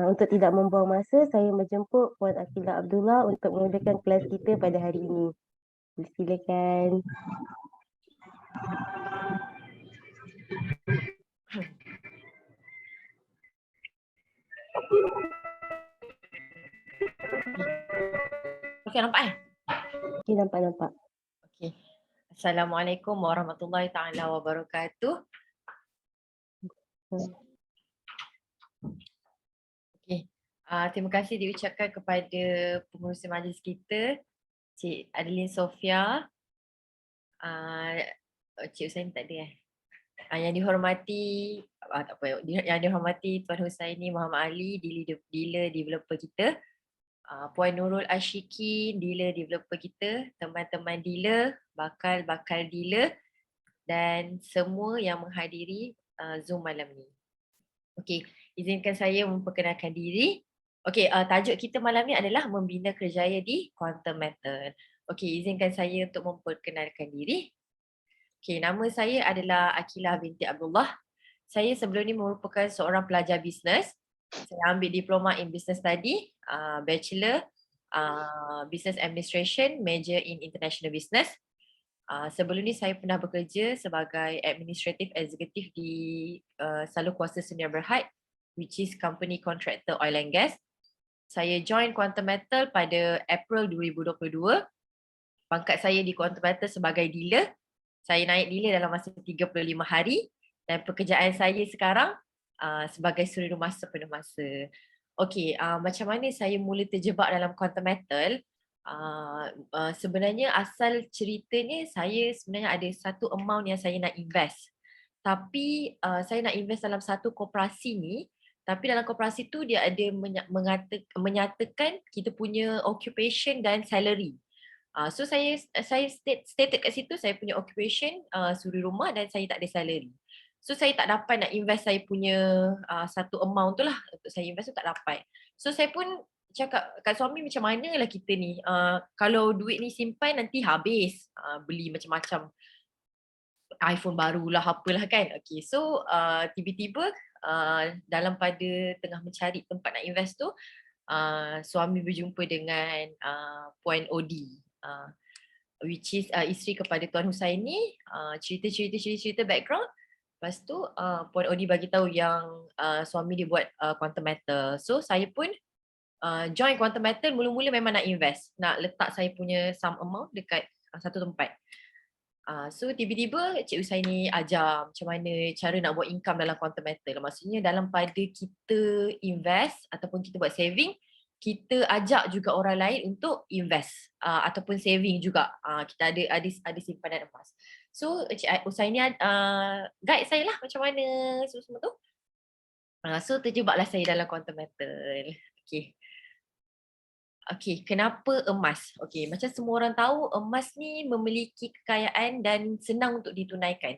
Untuk tidak membuang masa, saya menjemput Puan Aqilah Abdullah untuk memulakan kelas kita pada hari ini. Silakan. Okey, nampak Okey, nampak. Okey. Assalamualaikum warahmatullahi taala wabarakatuh. Hmm. Okey. Terima kasih diucapkan kepada pengurusi majlis kita, Cik Adeline Sofia. Uh, Cik Husaini tak ada yang dihormati, tak apa, yang dihormati Tuan Husaini Muhammad Ali, dealer developer kita. Puan Nurul Ashikin, dealer developer kita, teman-teman dealer, bakal dealer dan semua yang menghadiri Zoom malam ni. Okey, izinkan saya memperkenalkan diri. Okey, tajuk kita malam ni adalah membina kerjaya di Quantum Method. Okey, izinkan saya untuk memperkenalkan diri. Okey, nama saya adalah Aqilah binti Abdullah. Saya sebelum ni merupakan seorang pelajar bisnes. Saya ambil diploma in business study, bachelor business administration, major in international business. Sebelum ni saya pernah bekerja sebagai administrative executive di Salu Kuasa Sdn Bhd, which is company contractor oil and gas. Saya join Quantum Metal pada April 2022. Pangkat saya di Quantum Metal sebagai dealer. Saya naik dealer dalam masa 35 hari dan pekerjaan saya sekarang sebagai suri rumah sepenuh masa. Okey, macam mana saya mula terjebak dalam Quantum Metal? Sebenarnya asal ceritanya saya sebenarnya ada satu amount yang saya nak invest. Tapi saya nak invest dalam satu koperasi ni, tapi dalam koperasi tu dia ada menyatakan kita punya occupation dan salary. So saya stated kat situ saya punya occupation suri rumah dan saya tak ada salary. So saya tak dapat nak invest saya punya satu amount tu lah untuk saya invest tu tak dapat. So saya pun cakap kat suami macam mana lah kita ni, kalau duit ni simpan nanti habis, beli macam-macam iPhone barulah apalah kan. Okay, so tiba-tiba dalam pada tengah mencari tempat nak invest tu, suami berjumpa dengan Puan Odi, which is isteri kepada Tuan Husaini. Cerita background. Lepas tu Puan Odi bagi tahu yang suami dia buat Quantum Metal. So saya pun join Quantum Metal, mula-mula memang nak invest, nak letak saya punya some amount dekat satu tempat. So tiba-tiba Cik Husaini ajar macam mana cara nak buat income dalam Quantum Metal. Maksudnya dalam pada kita invest ataupun kita buat saving, kita ajak juga orang lain untuk invest ataupun saving juga. Kita ada simpanan emas. So Cik Husaini guide saya lah macam mana semua tu. So terjebaklah saya dalam Quantum Metal. Okey, kenapa emas? Okey, macam semua orang tahu emas ni memiliki kekayaan dan senang untuk ditunaikan.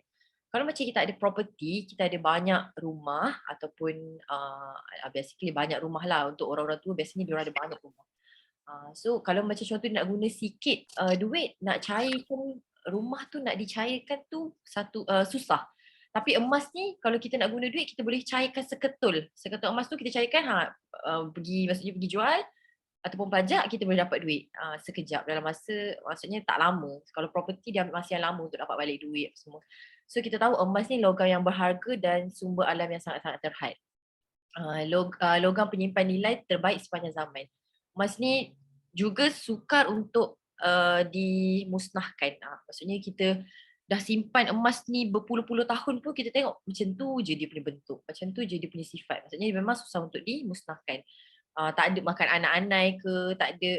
Kalau macam kita ada property, kita ada banyak rumah ataupun basically banyak rumah lah, untuk orang-orang tua biasanya dia ada banyak rumah. So kalau macam contoh nak guna sikit duit nak cairkan rumah tu, nak dicairkan tu satu susah. Tapi emas ni kalau kita nak guna duit kita boleh cairkan seketul. Seketul emas tu kita cairkan maksudnya pergi jual ataupun pajak, kita boleh dapat duit sekejap dalam masa, maksudnya tak lama. Kalau property dia ambil masa yang lama untuk dapat balik duit apa semua. So kita tahu emas ni logam yang berharga dan sumber alam yang sangat-sangat terhad. Logam penyimpan nilai terbaik sepanjang zaman. Emas ni juga sukar untuk dimusnahkan. Maksudnya kita dah simpan emas ni berpuluh-puluh tahun pun kita tengok macam tu je dia punya bentuk, macam tu je dia punya sifat. Maksudnya memang susah untuk dimusnahkan. Tak ada makan anak-anak ke, tak ada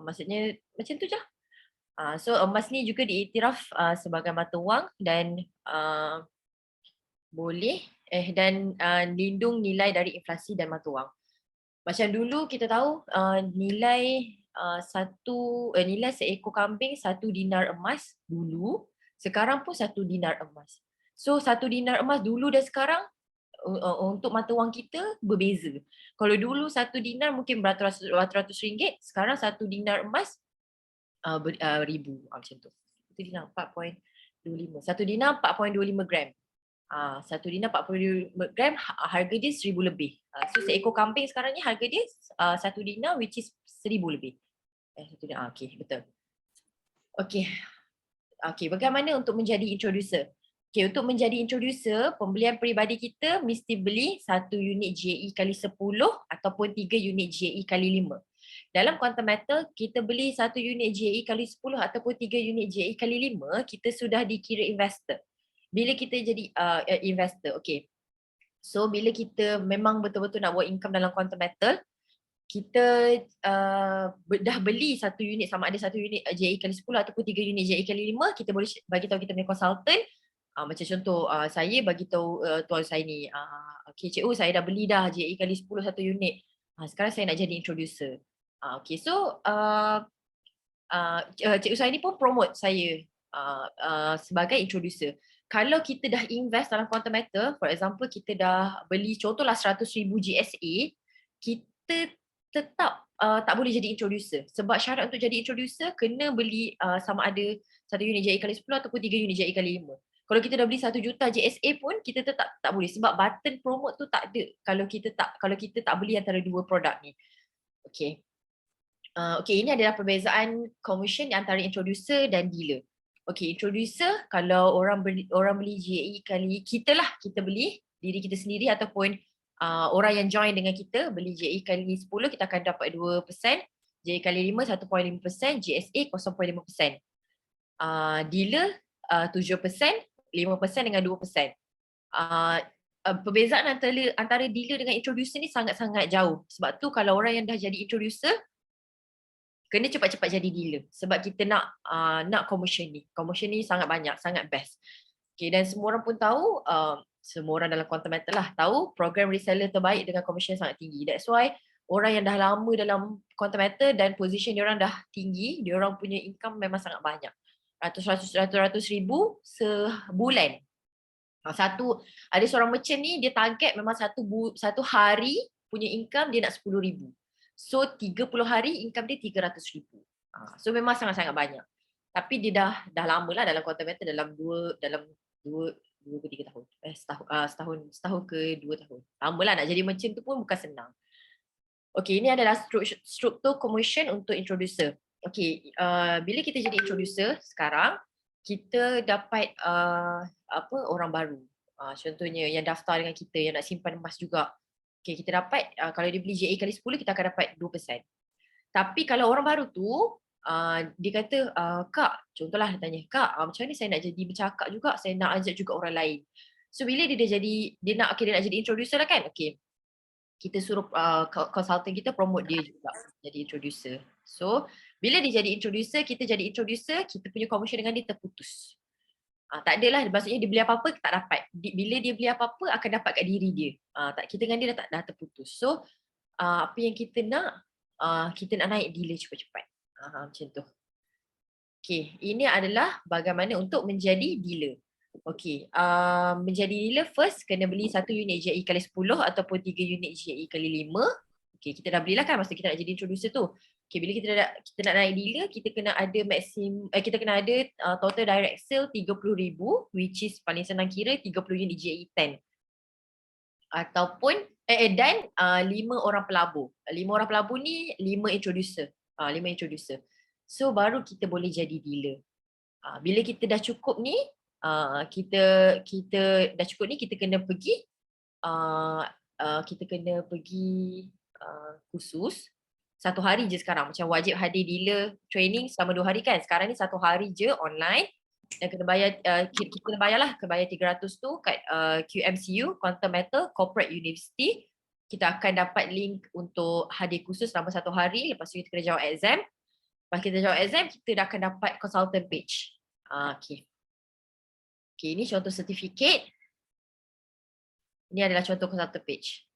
maksudnya macam tu je lah. So emas ni juga diiktiraf sebagai mata wang dan boleh dan lindung nilai dari inflasi dan mata wang. Macam dulu kita tahu nilai nilai seekor kambing 1 dinar emas dulu, sekarang pun 1 dinar emas. So 1 dinar emas dulu dan sekarang untuk mata wang kita berbeza. Kalau dulu 1 dinar mungkin beratus-ratus ringgit, sekarang 1 dinar emas ribu macam tu. 1 dinar 4.25. 1 dinar 4.25 gram. Satu dinar 40 gram, harga dia 1,000 lebih. So seekor kambing sekarang ni harga dia satu dinar, which is 1,000 lebih. Satu dinar, okay, betul. Okay, bagaimana untuk menjadi introducer? Okay, untuk menjadi introducer, pembelian peribadi kita mesti beli 1 unit GAE kali 10 ataupun 3 unit GAE kali 5. Dalam quantum metal, kita beli 1 unit GAE kali 10 ataupun 3 unit GAE kali 5, kita sudah dikira investor. Bila kita jadi investor, okay. So bila kita memang betul-betul nak buat income dalam quantum metal, kita dah beli 1 unit, sama ada 1 unit GAE kali 10 ataupun 3 unit GAE kali 5, kita boleh bagi tahu kita punya consultant. Macam contoh, saya bagi tahu tuan saya ni, okay cikgu, saya dah beli dah GAE kali 10 1 unit. Sekarang saya nak jadi introducer. Okay, so cikgu saya ni pun promote saya sebagai introducer. Kalau kita dah invest dalam quantum metal, for example kita dah beli contohlah 100,000 GSA, kita tetap tak boleh jadi introducer. Sebab syarat untuk jadi introducer kena beli sama ada 1 unit JA kali 10 ataupun 3 unit JA kali 5. Kalau kita dah beli 1 juta JSA pun kita tetap tak boleh sebab button promote tu tak ada kalau kita tak beli antara dua produk ni. Okay. Okay, ini adalah perbezaan commission antara introducer dan dealer. Okay, introducer kalau orang beli GAE kali kita beli diri kita sendiri ataupun orang yang join dengan kita beli GAE kali 10, kita akan dapat 2%, GAE kali 5 1.5%, GSA 0.5%. Dealer 7%, 5% dengan 2%. Perbezaan antara dealer dengan introducer ni sangat-sangat jauh. Sebab tu kalau orang yang dah jadi introducer kena cepat-cepat jadi dealer sebab kita nak commission ni. Commission ni sangat banyak, sangat best. Okay, dan semua orang pun tahu, semua orang dalam quantum metal lah tahu program reseller terbaik dengan commission sangat tinggi. That's why orang yang dah lama dalam quantum metal dan position dia orang dah tinggi, dia orang punya income memang sangat banyak. Ratus ribu sebulan. Ada seorang merchant ni dia target memang satu hari punya income dia nak 10,000. So 30 hari income dia 300,000. So memang sangat-sangat banyak. Tapi dia dah lama lah dalam quantum metal, dalam 2 ke 3 tahun. Setahun ke 2 tahun. Lama lah nak jadi merchant tu pun bukan senang. Okay, ini adalah struktur commission untuk introducer. Okay, bila kita jadi introducer sekarang, kita dapat orang baru. Contohnya yang daftar dengan kita, yang nak simpan emas juga. Okay, kita dapat, kalau dia beli JA kali 10, kita akan dapat 2%. Tapi kalau orang baru tu, dia kata, Kak, contohlah dia tanya, Kak, macam mana saya nak jadi bercakap juga, saya nak ajak juga orang lain. So bila dia nak jadi introducer lah kan, okay. Kita suruh consultant kita promote dia juga jadi introducer. So bila dia jadi introducer, kita punya commission dengan dia terputus. Tak adalah, maksudnya dia beli apa-apa tak dapat. Bila dia beli apa-apa akan dapat kat diri dia. Kita dengan dia dah terputus. So apa yang kita nak naik dealer cepat-cepat. Macam tu. Okay, ini adalah bagaimana untuk menjadi dealer. Okay, menjadi dealer first kena beli 1 unit GAE kali 10 ataupun 3 unit GAE kali 5. Okay, kita dah belilah kan masa kita nak jadi introducer tu. Okay, bila kita nak naik dealer, kita kena ada total direct sale 30,000, which is paling senang kira 30 unit GAE 10. Ataupun dan 5 orang pelabur. 5 orang pelabur ni 5 introducer. 5 introducer. So baru kita boleh jadi dealer. Bila kita dah cukup ni, kita dah cukup ni, kita kena pergi khusus 1 hari je sekarang. Macam wajib hadir dealer training selama 2 hari kan. Sekarang ni 1 hari je online. Dan kena bayar, kita bayar 300 tu kat QMCU, Quantum Metal Corporate University. Kita akan dapat link untuk hadir khusus selama 1 hari. Lepas tu kita kena jawab exam. Lepas kita jawab exam, kita dah akan dapat consultant page. Okay, ini contoh sertifikat. Ini adalah contoh consultant page.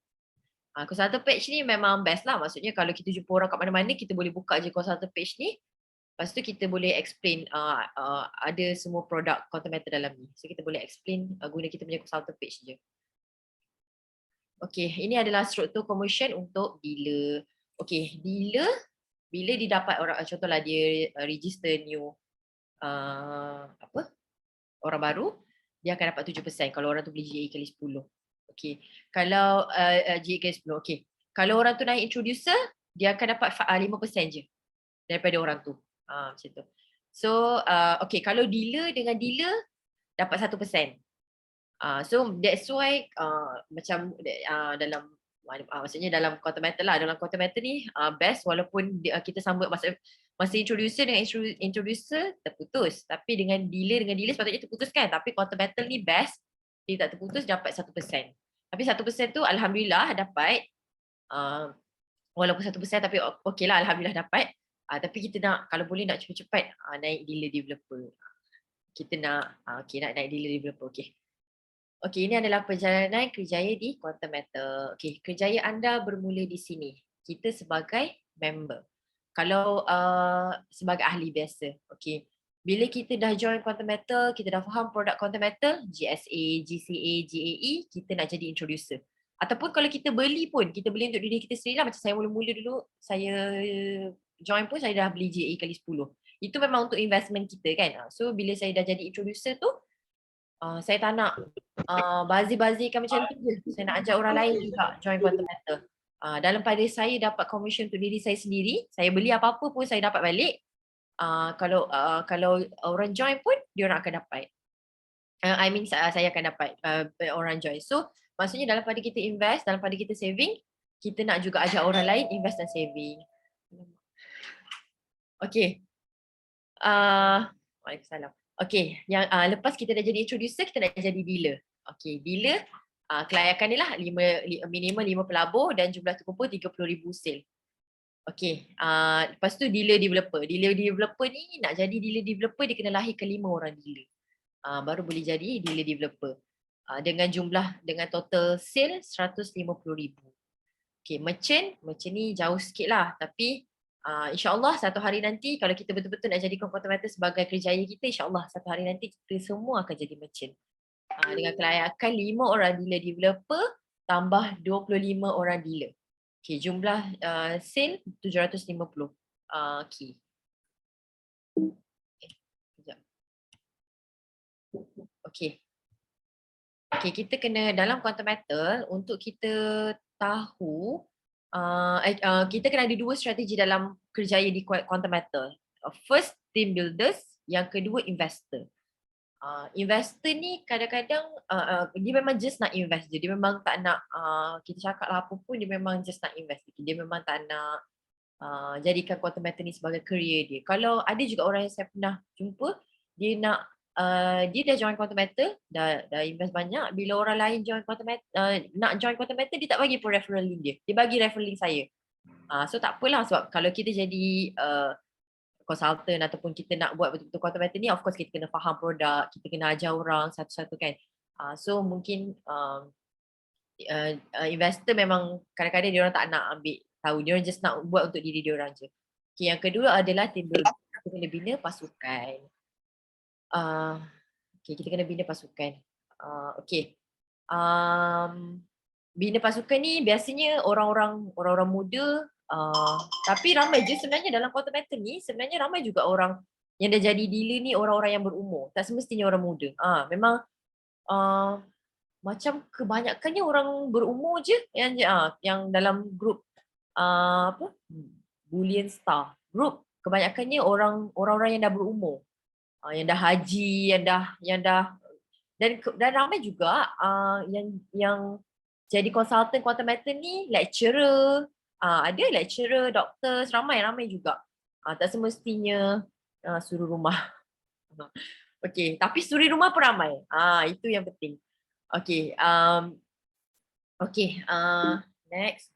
Consultant page ni memang best lah. Maksudnya kalau kita jumpa orang kat mana-mana, kita boleh buka je consultant page ni. Lepas tu kita boleh explain, ada semua produk quantum metal dalam ni. So kita boleh explain guna kita punya consultant page je. Okay, ini adalah struktur commission untuk dealer. Okay, dealer bila dia dapat orang, contohlah dia register new orang baru, dia akan dapat 7% kalau orang tu beli GA kali 10. Okay. Kalau GA kali 10, okay. Kalau orang tu naik introducer, dia akan dapat 5% je daripada orang tu. Macam tu. So, okay, kalau dealer dengan dealer dapat 1%. So that's why macam dalam maksudnya dalam quarter metal lah, dalam quarter metal ni best walaupun kita sambut masa introducer dengan introducer terputus, tapi dengan dealer sepatutnya terputus kan, tapi quarter metal ni best dia tak terputus, dapat 1%. Tapi 1% tu alhamdulillah dapat, walaupun 1% tapi okey lah, alhamdulillah dapat. Tapi kita nak, kalau boleh nak cepat-cepat naik dealer developer. Kita nak nak naik dealer developer. Okey, ini adalah perjalanan kerjaya di Quantum Matter. Okey, kerjaya anda bermula di sini. Kita sebagai member. Kalau sebagai ahli biasa, okey. Bila kita dah join Quantum Matter, kita dah faham produk Quantum Matter, GSA, GCA, GAE, kita nak jadi introducer. Ataupun kalau kita beli pun, kita beli untuk diri kita sendiri lah. Macam saya mula-mula dulu, saya join pun saya dah beli GAE kali 10. Itu memang untuk investment kita kan. So bila saya dah jadi introducer tu, saya tak nak bazir-bazirkan macam tu je. Saya nak ajak orang lain juga join Quantum Matter. Dalam pada saya dapat commission untuk diri saya sendiri, saya beli apa-apa pun saya dapat balik. Kalau orang join pun, dia orang akan dapat. Saya akan dapat orang join. So, maksudnya dalam pada kita invest, dalam pada kita saving, kita nak juga ajak orang lain invest dan saving. Okay. Waalaikumsalam. Okay, yang lepas kita dah jadi introducer, kita dah jadi dealer. Okay, dealer, kelayakan dia lah minimum 5 pelabur dan jumlah terkumpul 30,000 sale. Okay, lepas tu dealer developer. Dealer developer ni, nak jadi dealer developer dia kena lahirkan 5 orang dealer. Baru boleh jadi dealer developer. Dengan total sale 150,000. Okay, merchant ni jauh sikit lah, tapi InsyaAllah satu hari nanti kalau kita betul-betul nak jadikan Quantum Matter sebagai kerjaya kita, InsyaAllah satu hari nanti kita semua akan jadi merchant. Dengan kelayakan 5 orang dealer developer tambah 25 orang dealer. Okay, jumlah sale 750 key. Okay, kita kena dalam Quantum Matter untuk kita tahu kita kena ada 2 strategi dalam kerjaya di Quantum Matter. First, team builders. Yang kedua, investor. Investor ni kadang-kadang dia memang just nak invest je. Dia memang tak nak, kita cakap lah apa pun, dia memang just nak invest. Dia memang tak nak jadikan Quantum Matter ni sebagai career dia. Kalau ada juga orang yang saya pernah jumpa, dia nak dia dah join Quantum Matter, dah invest banyak. Bila orang lain join Quantum Matter, nak join Quantum Matter, dia tak bagi pun referral link dia. Dia bagi referral link saya. So tak apalah, sebab kalau kita jadi consultant ataupun kita nak buat betul-betul Quantum Matter ni, of course kita kena faham produk, kita kena ajar orang satu-satu kan. So mungkin investor memang kadang-kadang dia orang tak nak ambil tahu, dia orang just nak buat untuk diri dia orang je. Okay, yang kedua adalah team building. Kita kena bina pasukan. Kita kena bina pasukan. Bina pasukan ni biasanya orang-orang muda, tapi ramai je sebenarnya dalam Quantum Matter ni, sebenarnya ramai juga orang yang dah jadi dealer ni, orang-orang yang berumur. Tak semestinya orang muda. Memang macam kebanyakannya orang berumur je yang dalam grup Bullion Star group, kebanyakannya orang-orang yang dah berumur. Yang dah haji, yang dah dan ramai juga yang jadi konsultan Quantum Matter ni lecturer, ada lecturer, doktor, ramai juga. Tak semestinya suri rumah. Okey, tapi suri rumah pun ramai. Itu yang penting. Okey, next.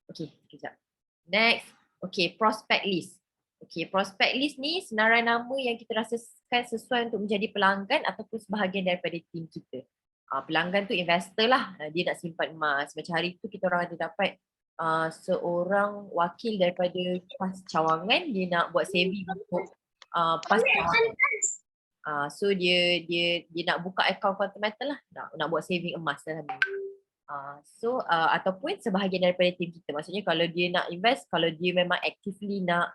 Okey, sekejap. Next, prospect list. Prospect list ni senarai nama yang kita rasakan sesuai untuk menjadi pelanggan ataupun sebahagian daripada tim kita. Pelanggan tu investor lah, dia nak simpan emas. Macam hari tu kita orang ada dapat seorang wakil daripada PAS Cawangan, dia nak buat saving untuk PAS Cawangan. So dia nak buka akaun Quantum Matter lah, nak buat saving emas dalam ni. Ataupun sebahagian daripada tim kita. Maksudnya kalau dia nak invest, kalau dia memang actively nak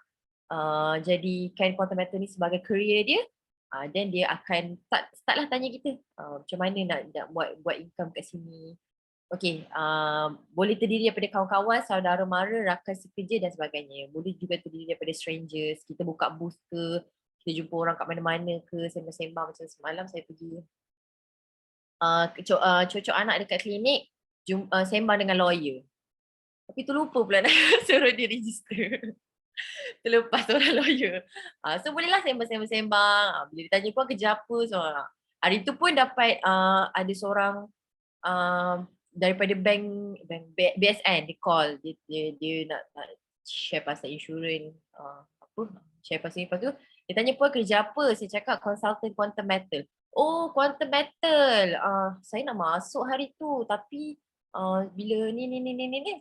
jadikan Quantum Matter ni sebagai career dia, Then dia akan startlah tanya kita macam mana nak buat income kat sini. Okey, boleh terdiri daripada kawan-kawan, saudara mara, rakan sekerja dan sebagainya. Boleh juga terdiri daripada strangers, kita buka booth ke, kita jumpa orang kat mana-mana ke, sembang-sembang macam semalam saya pergi cucuk anak dekat klinik, sembang dengan lawyer. Tapi terlupa pula nak suruh dia register. Terlepas orang lawyer. So bolehlah sembang-sembang, bila ditanya kau kerja apa, so hari tu pun dapat ada seorang daripada BSN dia call, dia nak share pasal insurans, share pasal ni. Lepas tu dia tanya pun kerja apa, saya cakap consultant quantum metal. Oh, quantum metal, saya nak masuk hari tu tapi bila ni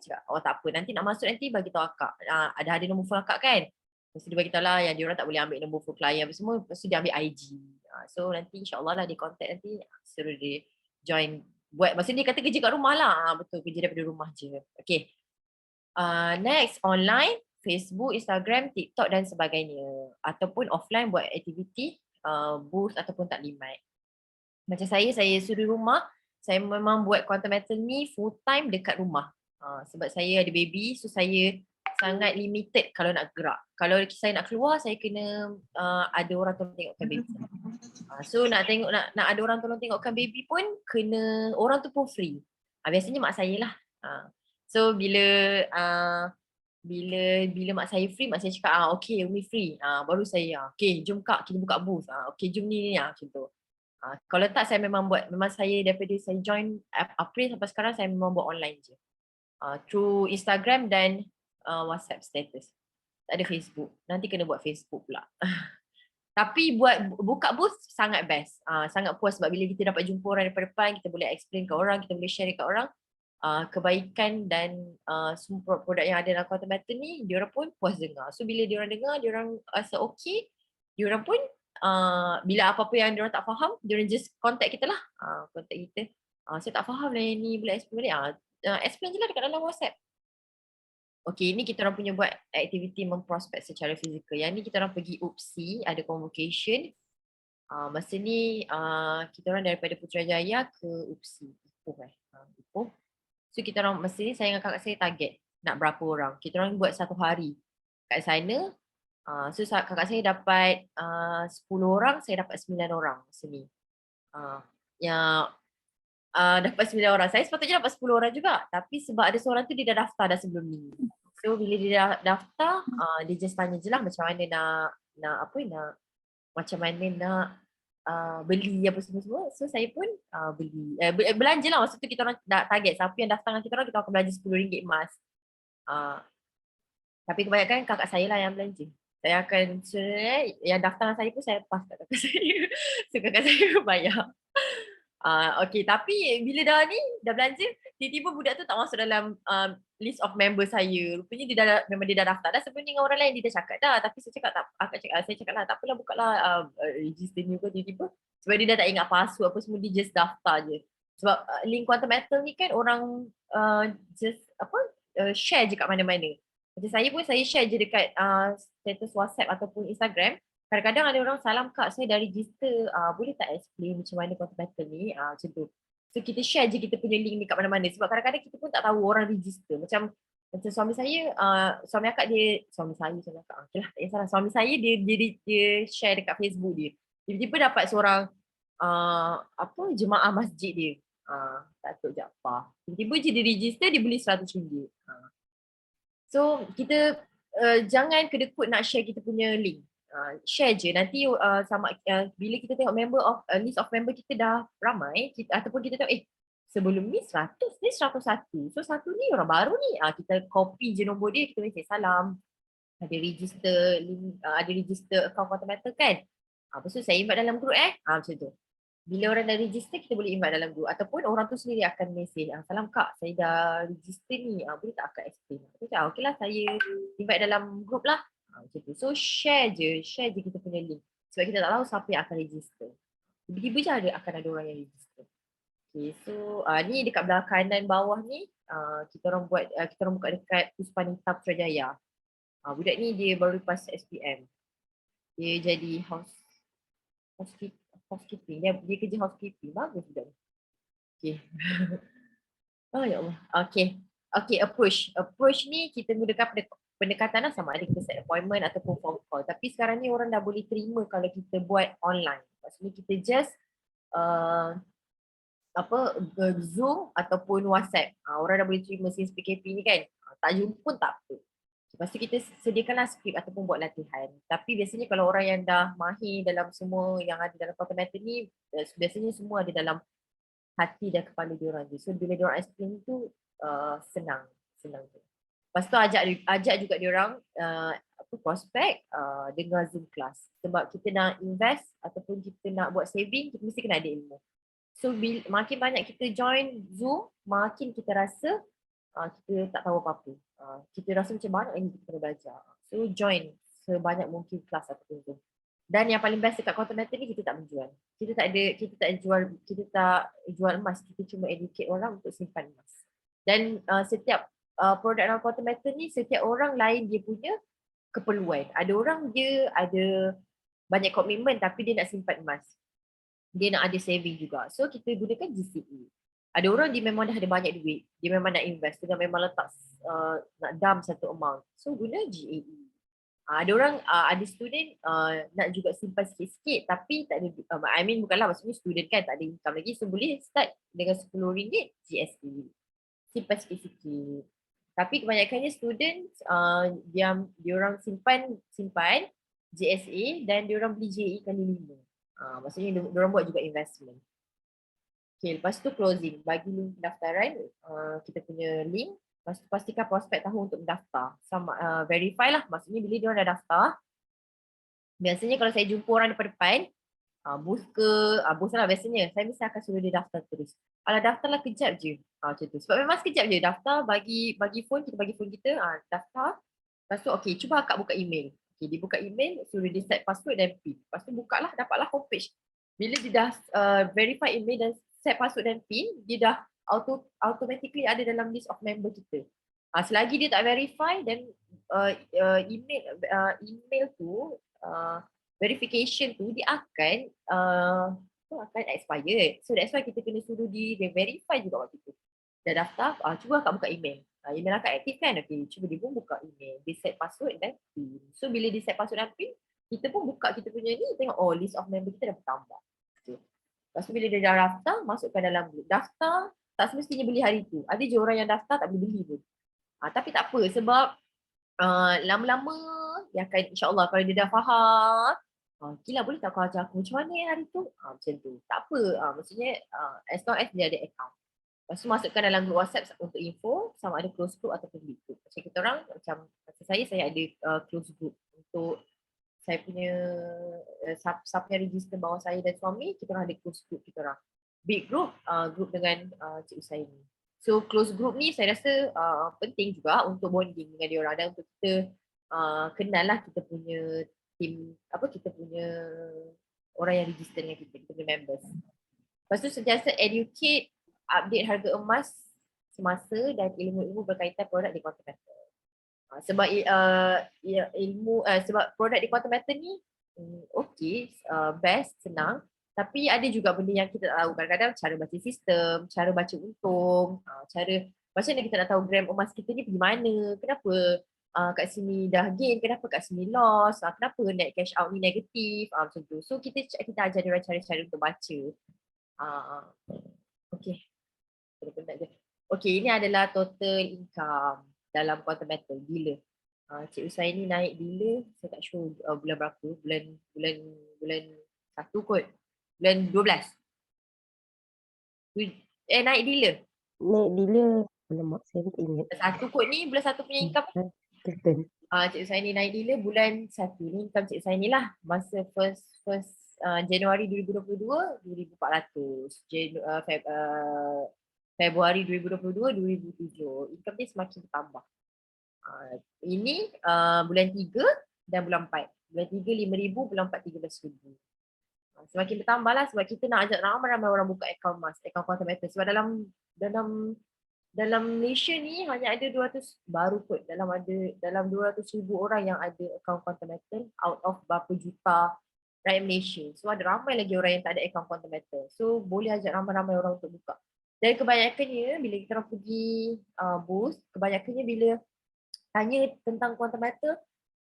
cakap, oh tak apa, nanti nak masuk nanti bagi tahu akak. Ada nombor phone akak kan. Lepas tu dia bagi tahu lah yang diorang tak boleh ambil nombor phone klien apa semua, lepas tu dia ambil IG. So nanti insyaAllah lah dia contact nanti, suruh dia join buat, maksudnya dia kata kerja kat rumah lah. Betul, kerja daripada rumah je. Okay. Next, online, Facebook, Instagram, TikTok dan sebagainya. Ataupun offline buat aktiviti, booth ataupun taklimat. Macam saya suruh rumah, saya memang buat quantum metal ni full time dekat rumah. Sebab saya ada baby, so saya sangat limited kalau nak gerak. Kalau saya nak keluar, saya kena ada orang tolong tengokkan baby. So nak ada orang tolong tengokkan baby pun kena orang tu pun free. Biasanya mak saya lah. So bila mak saya free, mak saya cakap okay Umi free. Baru saya okay jom kak kita buka booth. Okay jom ni macam tu. Kalau tak saya memang saya daripada saya join April sampai sekarang saya memang buat online je. Through Instagram dan WhatsApp status. Tak ada Facebook. Nanti kena buat Facebook pula. Tapi buka booth sangat best. Sangat puas sebab bila kita dapat jumpa orang daripada depan, kita boleh explain ke orang, kita boleh share dekat orang kebaikan dan semua produk yang ada dalam quantum metal ni, diorang pun puas dengar. So bila diorang dengar, diorang rasa okay, diorang pun bila apa-apa yang diorang tak faham, diorang just contact kita lah. Contact kita. Saya tak faham lah yang ni, boleh explain balik. Explain je lah dekat dalam WhatsApp. Okay, ni kita orang punya buat aktiviti memprospek secara fizikal. Yang ni kita orang pergi UPSI, ada convocation. Masa ni kita orang daripada Putrajaya ke UPSI. Ipoh. So kita orang masa ni saya dengan kakak saya target nak berapa orang. Kita orang buat 1 hari kat sana. So kakak saya dapat 10 orang, saya dapat 9 orang masa ni. Yang dapat 9 orang. Saya sepatutnya dapat 10 orang juga. Tapi sebab ada seorang tu dia dah daftar dah sebelum ni. So bila dia dah daftar, dia just tanya je lah macam mana macam mana nak beli apa semua. So saya pun beli. Belanja lah, masa tu kita orang dah target siapa yang daftar dengan kita orang akan belanja RM10 emas. Tapi kebanyakan kakak saya lah yang belanja. Saya akan yang daftar dengan saya pun saya pass kat kakak saya. So kakak saya bayar. Okay, tapi bila dah belanja, tiba-tiba budak tu tak masuk dalam list of member saya. Rupanya memang dia dah daftar dah sebelum ni dengan orang lain, dia dah cakap dah. Tapi saya cakap lah, tak apalah, buka lah register ni pun tiba-tiba. Sebab dia dah tak ingat password apa semua, dia just daftar je. Sebab link quantum metal ni kan orang just share je kat mana-mana. Macam saya pun saya share je dekat status WhatsApp ataupun Instagram. Kadang-kadang ada orang, salam kak, saya dah register, boleh tak explain macam mana quantum metal ni, macam tu. So kita share je kita punya link ni kat mana-mana sebab kadang-kadang kita pun tak tahu orang register. Macam suami saya, suami akak dia, suami akak, okay lah tak kisahlah. Suami saya dia share dekat Facebook dia. Tiba-tiba dapat seorang jemaah masjid dia, Datuk Jaafar. Tiba-tiba je dia register, dia beli RM100. So kita jangan kedekut nak share kita punya link. Share je, nanti bila kita tengok list of member kita dah ramai, ataupun kita tengok sebelum ni 100, ni 101. So 1 ni orang baru ni, kita copy je nombor dia, kita mesej salam. Ada register account quantum metal kan? Lepas tu saya invite dalam group macam tu. Bila orang dah register, kita boleh invite dalam group. Ataupun orang tu sendiri akan mesej, salam kak, saya dah register ni, boleh tak akak explain? Aku cakap, okey lah, saya invite dalam group lah. Macam tu. So share je kita punya link. Sebab kita tak tahu siapa yang akan register. Tiba-tiba je akan ada orang yang register. Okay, so ni dekat belah kanan bawah ni, kita orang buka dekat Puspanita Putrajaya. Budak ni dia baru lepas SPM. Dia jadi house housekeeping. Dia kerja housekeeping. Bagus juga. Okay. Oh ya Allah. Okay. Okay, approach. Approach ni kita gunakan pendekatan lah, sama ada kita set appointment ataupun phone call. Tapi sekarang ni orang dah boleh terima kalau kita buat online. Maksudnya kita just uh, Zoom ataupun WhatsApp. Orang dah boleh terima since PKP ni kan. Tak jumpa pun tak apa. Lepas tu kita sediakanlah skrip ataupun buat latihan. Tapi biasanya kalau orang yang dah mahir dalam semua yang ada dalam Automator ni, biasanya semua ada dalam hati dan kepala diorang je. So bila diorang explain tu senang je. Lepas tu ajak juga diorang prospek dengar Zoom class. Sebab kita nak invest ataupun kita nak buat saving, kita mesti kena ada ilmu. So makin banyak kita join Zoom, makin kita rasa kita tak tahu apa-apa. Kita rasa macam banyak yang kita kena belajar. So join sebanyak mungkin kelas ataupun Zoom. Dan yang paling best dekat Content Matter ni, kita tak menjual. Kita tak jual emas, kita cuma educate orang untuk simpan emas. Dan setiap produk dalam Content Matter ni, setiap orang lain dia punya keperluan. Ada orang dia ada banyak komitmen tapi dia nak simpan emas. Dia nak ada saving juga. So kita gunakan GCE. Ada orang dia memang dah ada banyak duit, dia memang nak invest, dia memang letak nak dump satu amount. So guna GAE. Ada orang, ada student nak juga simpan sikit-sikit tapi tak ada, bukanlah maksudnya student kan tak ada income lagi, so boleh start dengan RM10 GSE. Simpan sikit-sikit. Tapi kebanyakannya student, dia orang simpan GSA dan dia orang beli GAE kali 5. Maksudnya dia orang buat juga investment. Okay, lepas tu closing. Bagi link pendaftaran, kita punya link. Lepas tu pastikan prospek tahu untuk mendaftar. Verify lah, maksudnya bila dia orang dah daftar, biasanya kalau saya jumpa orang depan-depan, booth lah biasanya, saya mesti akan suruh dia daftar terus. Alah daftarlah kejap je, macam tu. Sebab memang sekejap je daftar, bagi phone kita, daftar. Lepas tu okay, cuba akak buka email. Okay, dia buka email, suruh dia set password dan PIN. Lepas tu buka lah, dapatlah homepage. Bila dia dah verify email dan set password dan PIN, dia dah automatically ada dalam list of member kita. Selagi dia tak verify dan email tu, verification tu dia akan expired. So that's why kita kena suruh dia verify juga waktu tu. Dah daftar, cuba akak buka email. Email akak aktif kan? Okay, cuba dia pun buka email. Dia set password dan PIN. So bila dia set password dan PIN, kita pun buka kita punya ni, tengok list of member kita dah bertambah. Okay. Lepas tu bila dia dah daftar, masukkan dalam group. Daftar, tak semestinya beli hari tu. Ada je orang yang daftar tak boleh beli pun. Tapi tak apa sebab lama-lama dia akan, insyaAllah kalau dia dah faham, Kila boleh tak kau ajar aku macam mana hari tu? Macam tu. Tak apa, maksudnya as long as dia ada account. Lepas tu masukkan dalam group WhatsApp untuk info, sama ada close group ataupun big group. Macam kita orang, macam saya ada close group untuk saya punya siapa yang register bawah saya dan suami, kita orang ada close group kita orang. Big group, group dengan cikgu saya ni. So close group ni saya rasa penting juga untuk bonding dengan dia orang dan untuk kita kenal lah kita punya team, kita punya orang yang register dengan kita punya members. Lepas tu sentiasa educate, update harga emas semasa dan ilmu-ilmu berkaitan produk di Quantum Matter. Sebab sebab produk di Quantum Matter ni best, senang, tapi ada juga benda yang kita tak tahu. Kadang-kadang cara baca sistem, cara baca untung, macam mana kita nak tahu gram emas kita ni pergi mana, kenapa kat sini dah gain, kenapa kat sini loss, kenapa net cash out ni negatif, macam tu. So kita ajar dia orang cara-cara untuk baca. Okay. Okay, ini adalah total income dalam Quantum Matter. Gila. Cikgu saya ni naik gila, saya tak sure bulan berapa, bulan 1 kot. Bulan 12. Naik gila. Naik gila. Alamak, saya tak ingat. 1 kot ni, bulan 1 punya income. Cikgu saya ni naik gila bulan 1 ni, income cikgu saya ni lah. Masa first Januari 2022, 2,400. Februari 2022, 2,007. Income dia semakin bertambah. Ini bulan 3 dan bulan 4. Bulan 3, 5,000, bulan 4, 13,000. Semakin bertambah lah sebab kita nak ajak ramai-ramai orang buka akaun emas, akaun Quantum Matter. Sebab dalam Malaysia ni hanya ada 200 baru kot, dalam 200,000 orang yang ada akaun Quantum Matter out of berapa juta rakyat Malaysia. So ada ramai lagi orang yang tak ada akaun Quantum Matter. So boleh ajak ramai-ramai orang untuk buka. Dan kebanyakannya bila kita orang pergi booth, kebanyakannya bila tanya tentang Quantum Matter,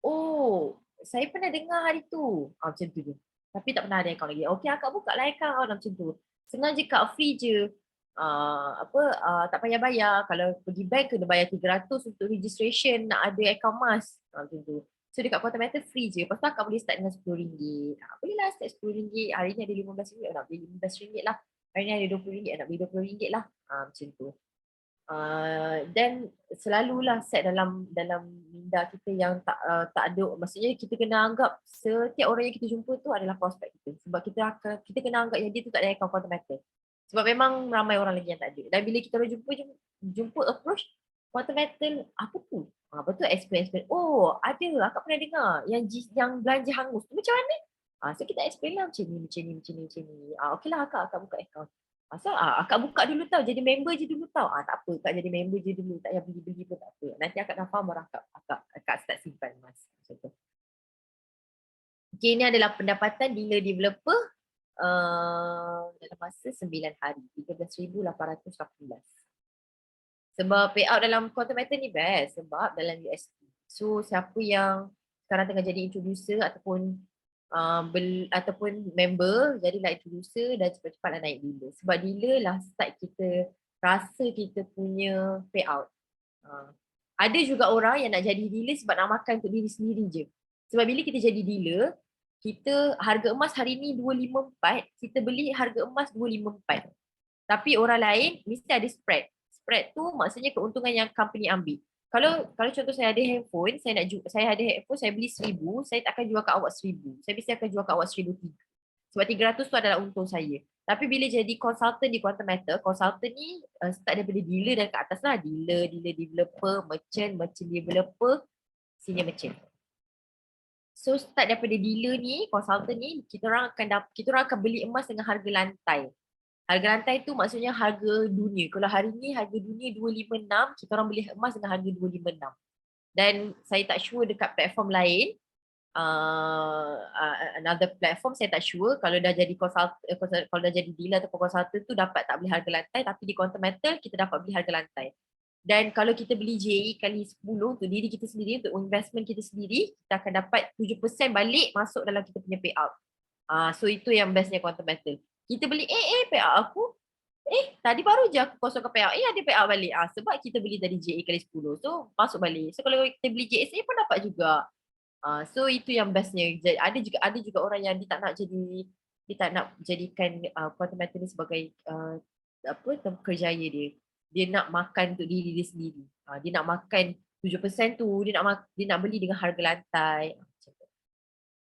oh saya pernah dengar hari tu. Macam tu je. Tapi tak pernah ada akaun lagi. Okay, akak buka lah akaun macam tu. Sengaja kak free je. Tak payah bayar. Kalau pergi bank kena bayar 300 untuk registration nak ada akaun mas. Macam tu. So dekat Quantum Matter free je. Lepas tu akak boleh start dengan RM10. Boleh lah start RM10. Hari ni ada RM15. Nak beli RM15 lah. Hari ni ada RM20. Nak beli RM20 lah. Macam tu. Dan selalulah set dalam minda kita yang tak ada, maksudnya kita kena anggap setiap orang yang kita jumpa tu adalah prospek kita, sebab kita kena anggap yang dia tu tak ada akaun Quantum Matter, sebab memang ramai orang lagi yang tak ada. Dan bila kita orang jumpa approach Quantum Matter, apa tu? Betul, explain. Oh ada, akak pernah dengar yang belanja hangus tu macam mana? So kita explain lah macam ni. Okay lah, akak buka akaun. Pasal akak buka dulu tau, jadi member je dulu tau. Tak apa, akak jadi member je dulu, tak payah beli-beli pun tak apa. Nanti akak dah faham baru akak start simpan mas. Macam tu. Okay, ini adalah pendapatan dealer-developer dalam masa 9 hari, 13,818. Sebab payout dalam Quantum Matter ni best, sebab dalam USD. So siapa yang sekarang tengah jadi introducer ataupun member, jadilah introducer dan cepat-cepatlah naik dealer. Sebab dealer lah start kita rasa kita punya payout. Ada juga orang yang nak jadi dealer sebab nak makan untuk diri sendiri je. Sebab bila kita jadi dealer, kita harga emas hari ni 254, kita beli harga emas 254. Tapi orang lain mesti ada spread. Spread tu maksudnya keuntungan yang company ambil. Kalau contoh saya ada handphone, saya ada handphone, saya beli 1,000, saya tak akan jual kat awak 1,000. Saya mesti akan jual kat awak 1,300. Sebab 300 tu adalah untung saya. Tapi bila jadi consultant di Quantum Matter, consultant ni start daripada dealer dan ke atas lah. Dealer developer, merchant developer, senior merchant. So start daripada dealer ni, consultant ni, kita orang akan beli emas dengan harga lantai. Harga lantai tu maksudnya harga dunia. Kalau hari ni harga dunia 256, kita orang beli emas dengan harga 256. Dan saya tak sure dekat platform lain, another platform saya tak sure kalau dah jadi kalau dah jadi dealer atau consultant tu dapat tak beli harga lantai, tapi di Quantum Matter kita dapat beli harga lantai. Dan kalau kita beli JE kali 10 untuk diri kita sendiri, untuk investment kita sendiri, kita akan dapat 7% balik masuk dalam kita punya payout. So itu yang bestnya Quantum Matter. Kita beli payout aku, tadi baru je aku kosongkan payout, ada payout balik. Sebab kita beli dari JE kali 10, so masuk balik. So kalau kita beli JSA pun dapat juga. So itu yang bestnya. Ada juga orang yang dia tak nak jadikan Quantum Matter ni sebagai kerjaya dia. Dia nak makan untuk diri dia sendiri. Dia nak makan 7% tu, dia nak beli dengan harga lantai.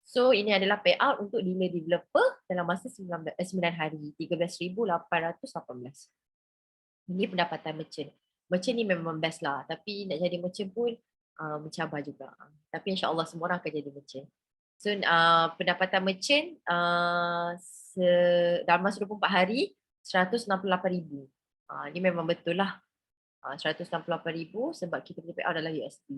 So ini adalah payout untuk dealer developer dalam masa 9 hari, 13,818. Ini pendapatan merchant. Merchant ni memang best lah, tapi nak jadi merchant pun mencabar juga. Tapi insya-Allah semua orang akan jadi merchant. So pendapatan merchant dalam masa 24 hari 168,000. Ini memang betul lah. 168,000 sebab kita punya payout adalah USD.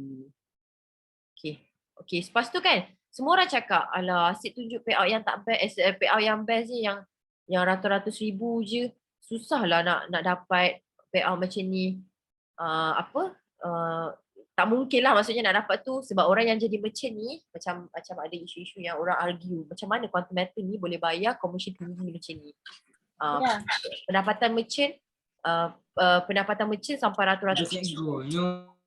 Okay, lepas tu kan semua orang cakap, alah asyik tunjuk payout yang tak best, payout yang best ni yang ratus-ratus ribu je. Susahlah nak dapat payout macam ni. Tak mungkin lah maksudnya nak dapat tu, sebab orang yang jadi merchant ni macam ada isu-isu yang orang argue macam mana Quantum Matter ni boleh bayar commission tinggi macam ni. Pendapatan merchant sampai ratus-ratus ribu.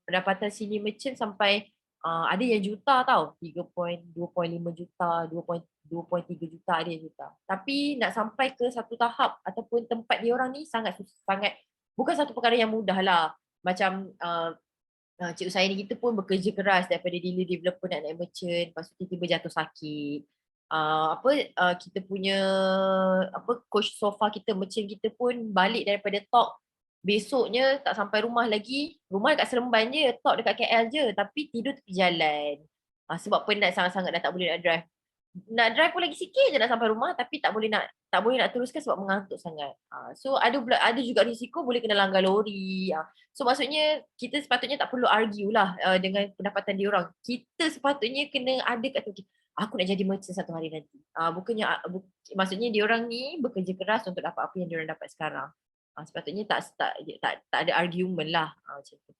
Pendapatan senior merchant sampai ada yang juta tau, 2.5 juta, 2.3 juta, ada yang juta. Tapi nak sampai ke satu tahap ataupun tempat dia orang ni sangat bukan satu perkara yang mudah lah. Macam Cik Usaini kita pun bekerja keras daripada dealer developer nak naik merchant, lepas tu tiba-tiba jatuh sakit. Kita punya coach sofa kita, merchant kita pun balik daripada talk, besoknya tak sampai rumah lagi. Rumah dekat Seremban je, talk dekat KL je, tapi tidur tepi jalan. Sebab penat sangat-sangat dah tak boleh nak drive. Nak drive pun lagi sikit je nak sampai rumah, tapi tak boleh nak teruskan sebab mengantuk sangat. So ada juga risiko boleh kena langgar lori. So maksudnya kita sepatutnya tak perlu argue lah dengan pendapatan dia orang. Kita sepatutnya kena ada kat tu. aku nak jadi merchant satu hari nanti. Bukannya maksudnya diorang ni bekerja keras untuk dapat apa yang diorang dapat sekarang. Sepatutnya tak ada argument lah, macam tu.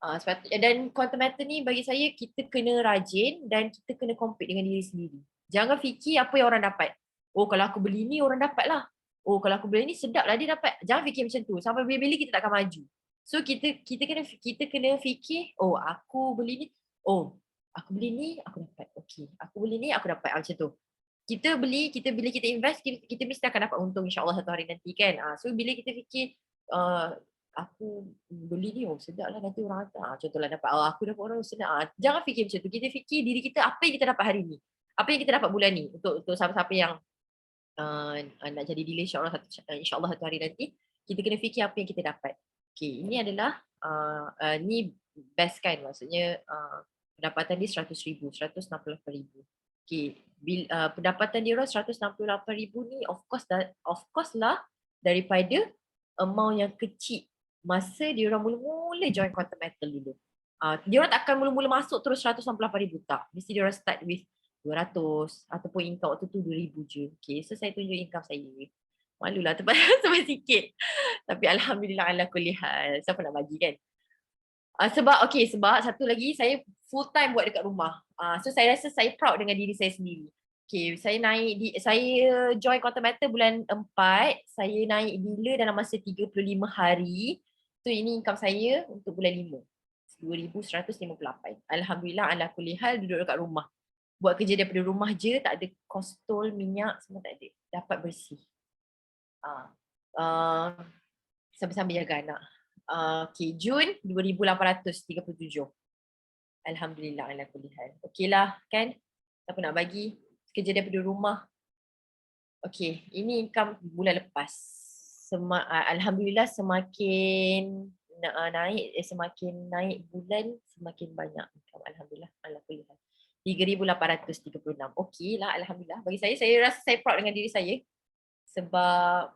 Sepatutnya, dan quantum matter ni bagi saya kita kena rajin dan kita kena compete dengan diri sendiri. Jangan fikir apa yang orang dapat. Oh kalau aku beli ni orang dapat lah. Oh kalau aku beli ni sedap lah dia dapat. Jangan fikir macam tu. Sampai bila-bila kita tak akan maju. So kita kena fikir, oh aku beli ni, oh aku beli ni aku dapat. Okay, aku beli ni aku dapat. Macam tu. Bila kita invest, kita mesti akan dapat untung insya-Allah satu hari nanti kan. So bila kita fikir aku beli ni, oh sedap lah nanti orang hantar. Contohlah dapat, aku dapat orang sedap. Jangan fikir macam tu. Kita fikir diri kita apa yang kita dapat hari ni. Apa yang kita dapat bulan ni. Untuk siapa-siapa yang nak jadi dealer insya-Allah satu hari nanti, kita kena fikir apa yang kita dapat. Okay, ini adalah ni best kan, maksudnya pendapatan dia 100,000, 168,000. Okay, pendapatan dia orang 168,000 ni of course lah daripada amount yang kecil masa dia orang mula-mula join quantum metal dulu. Dia orang takkan mula-mula masuk terus 168,000 tak. Mesti dia orang start with 200 ataupun income waktu tu 2,000 je. Okay, so saya tunjuk income saya. Malulah sebab sikit. Tapi alhamdulillah ala kulli hal. Siapa nak bagi kan? Sebab satu lagi saya full time buat dekat rumah. So saya rasa saya proud dengan diri saya sendiri. Okay, saya join quantum metal bulan 4, saya naik dealer dalam masa 35 hari. So ini income saya untuk bulan 5. 2,158. Alhamdulillah ala kulli hal duduk dekat rumah. Buat kerja daripada rumah je, tak ada kos tol, minyak, semua tak ada. Dapat bersih. Sambil-sambil jaga anak. Okay, Jun 2,837. Alhamdulillah ala kulli hal. Okey lah kan? Siapa nak bagi? Kerja daripada rumah. Okay, ini income bulan lepas. Alhamdulillah semakin naik bulan, semakin banyak income. Alhamdulillah ala kulli hal. 3,836. Okey lah alhamdulillah. Bagi saya rasa saya proud dengan diri saya. Sebab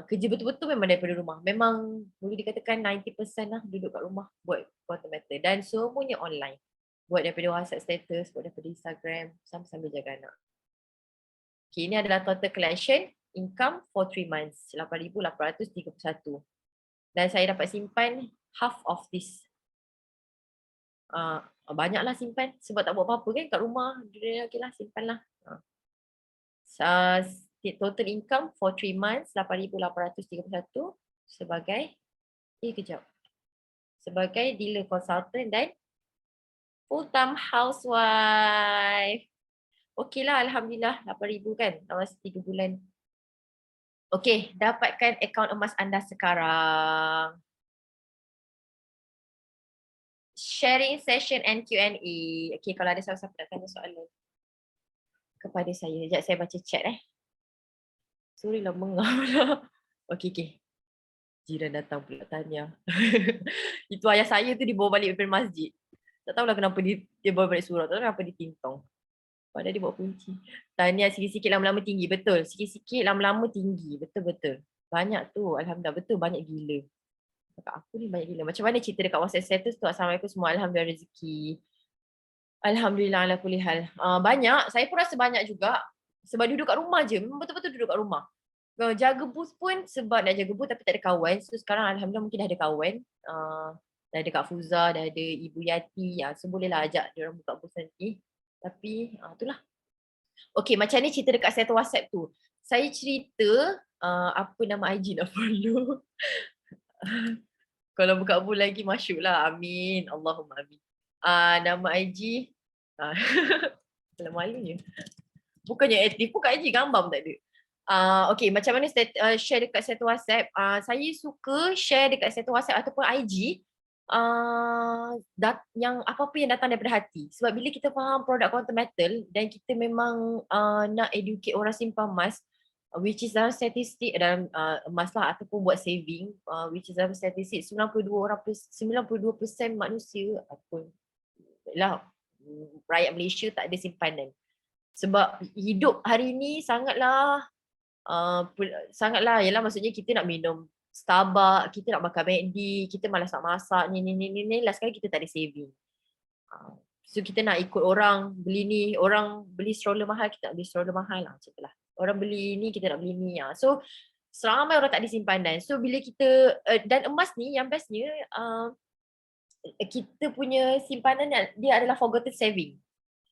kerja betul-betul memang daripada rumah. Memang boleh dikatakan 90% lah duduk kat rumah buat quantum metal. Dan semuanya online. Buat daripada WhatsApp status, buat daripada Instagram, sambil jaga anak. Okay, ini adalah total collection income for 3 months. 8,831. Dan saya dapat simpan half of this. Banyaklah simpan sebab tak buat apa-apa kan kat rumah. Okay lah, simpan lah. Total income for 3 months 8,831 sebagai sebagai dealer consultant dan full time housewife. Okey lah alhamdulillah 8,000 kan dalam 3 bulan. Okey, dapatkan akaun emas anda sekarang. Sharing session and Q&A. Okey, kalau ada siapa-siapa nak tanya soalan kepada saya. Sekejap saya baca chat Sorry lah mengah lah. Okay. Jiran datang pula tanya. Itu ayah saya tu dibawa balik daripada masjid. Tak tahulah kenapa dia bawa balik surau. Tak tahu kenapa dia tintong. Padahal dia bawa kunci. Tanya sikit-sikit lama-lama tinggi. Betul. Sikit-sikit lama-lama tinggi. Betul-betul. Banyak tu. Alhamdulillah. Betul banyak gila. Kakak aku ni banyak gila. Macam mana cerita dekat WhatsApp status tu. Assalamualaikum semua. Alhamdulillah rezeki. Alhamdulillah ala kulli hal. Banyak. Saya pun rasa banyak juga. Sebab duduk kat rumah je. Memang betul-betul duduk kat rumah. Jaga booth pun sebab nak jaga booth tapi tak ada kawan. So sekarang alhamdulillah mungkin dah ada kawan. Dah ada Kak Fuza, dah ada Ibu Yati. So bolehlah ajak dia orang buka booth nanti. Tapi itulah. Okay, macam ni cerita dekat satu WhatsApp tu. Saya cerita apa nama IG nak follow. Kalau buka booth lagi masyuk lah. Amin. Allahumma amin. Nama IG. Kalau malunya. Bukannya aktif pun kat IG, gambar pun tak ada. Okay, macam mana share dekat satu WhatsApp. Saya suka share dekat satu WhatsApp ataupun IG yang apa-apa yang datang daripada hati. Sebab bila kita faham produk quantum metal dan kita memang nak educate orang simpan emas, which is dalam statistik dalam emas lah ataupun buat saving, which is dalam statistik 92% manusia ataupun lah rakyat Malaysia tak ada simpanan. Sebab hidup hari ni sangatlah yalah maksudnya kita nak minum Starbucks, kita nak makan McD, kita malas nak masak, ni last kali kita tak ada saving. So kita nak ikut orang beli ni, orang beli stroller mahal, kita nak beli stroller mahal lah, macam tu lah. Orang beli ni, kita nak beli ni. So seramai orang tak ada simpanan. So bila kita, dan emas ni yang bestnya, kita punya simpanan dia adalah forgotten saving.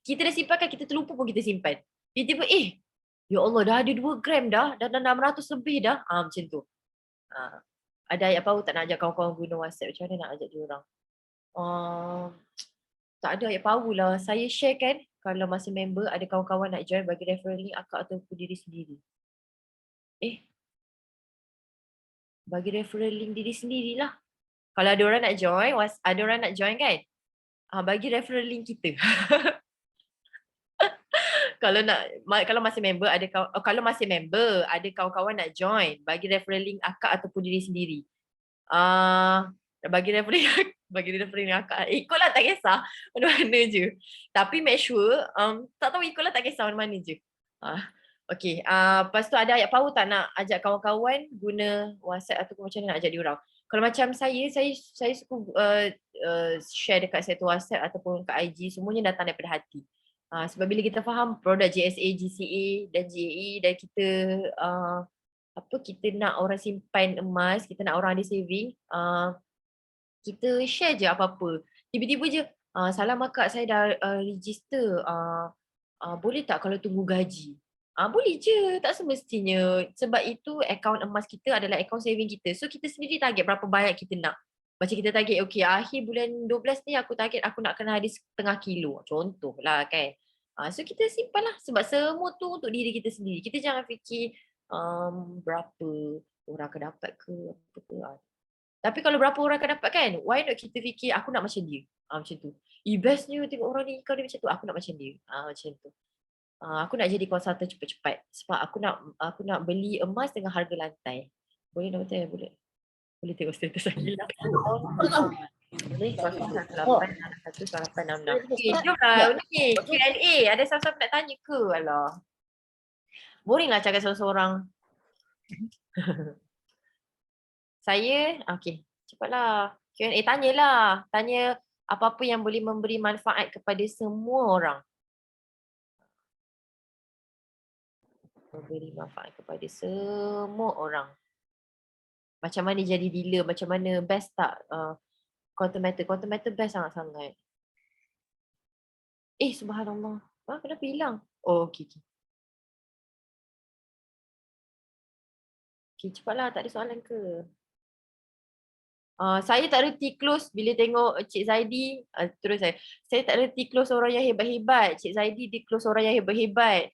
Kita dah simpankan, kita terlupa pun kita simpan. Tiba-tiba ya Allah dah ada 2 gram dah 600 lebih dah. Macam tu. Ada ayat power tak nak ajak kawan-kawan guna WhatsApp, macam mana nak ajak dia orang? Tak ada ayat power lah. Saya share kan, kalau masih member ada kawan-kawan nak join bagi referral link akak ataupun diri sendiri. Bagi referral link diri sendirilah. Kalau ada orang nak join, ada orang nak join kan? Bagi referral link kita. Kalau masih member ada kawan-kawan nak join, bagi referral link akak ataupun diri sendiri. Bagi referral link akak. Ikutlah, tak kisah mana-mana je. Tapi make sure tak tahu, ikutlah, tak kisah mana-mana je. Okay. Lepas tu ada ayat power tak nak ajak kawan-kawan guna WhatsApp ataupun macam mana nak ajak diorang. Kalau macam saya suka share dekat satu WhatsApp ataupun kat IG, semuanya datang daripada hati. Sebab bila kita faham produk JSA, GCA dan GAE dan kita kita nak orang simpan emas, kita nak orang ada saving, kita share je apa-apa. Tiba-tiba je, salam akak, saya dah register, boleh tak kalau tunggu gaji? Boleh je, tak semestinya. Sebab itu akaun emas kita adalah akaun saving kita. So kita sendiri target berapa banyak kita nak. Macam kita target, okay, akhir bulan 12 ni aku target aku nak kena ada setengah kilo. Contoh lah kan. So kita simpan lah. Sebab semua tu untuk diri kita sendiri. Kita jangan fikir berapa orang akan dapat ke. Apa ke. Tapi kalau berapa orang akan dapat kan, why not kita fikir aku nak macam dia. Macam tu. Bestnya tengok orang ni, kau dia macam tu. Aku nak macam dia. Macam tu. Aku nak jadi konsultan cepat-cepat. Sebab aku nak beli emas dengan harga lantai. Boleh nak betul? Boleh. Boleh tengok status lagi lah. Boleh, 01861 Okay, jomlah. Ni, Q&A. Ada siapa-siapa nak tanya ke? Alah. Boring lah cakap seorang-seorang. Saya, okay. Cepatlah. Q&A, tanyalah. Tanya apa-apa yang boleh memberi manfaat kepada semua orang. Memberi manfaat kepada semua orang. Macam mana jadi dealer, macam mana best tak quantum metal best sangat-sangat. Subhanallah. Kenapa hilang? Okay. Okay, cepatlah, tak ada soalan ke? Saya tak reti close bila tengok Cik Zaidi, terus saya tak reti close orang yang hebat-hebat. Cik Zaidi dia close orang yang hebat-hebat.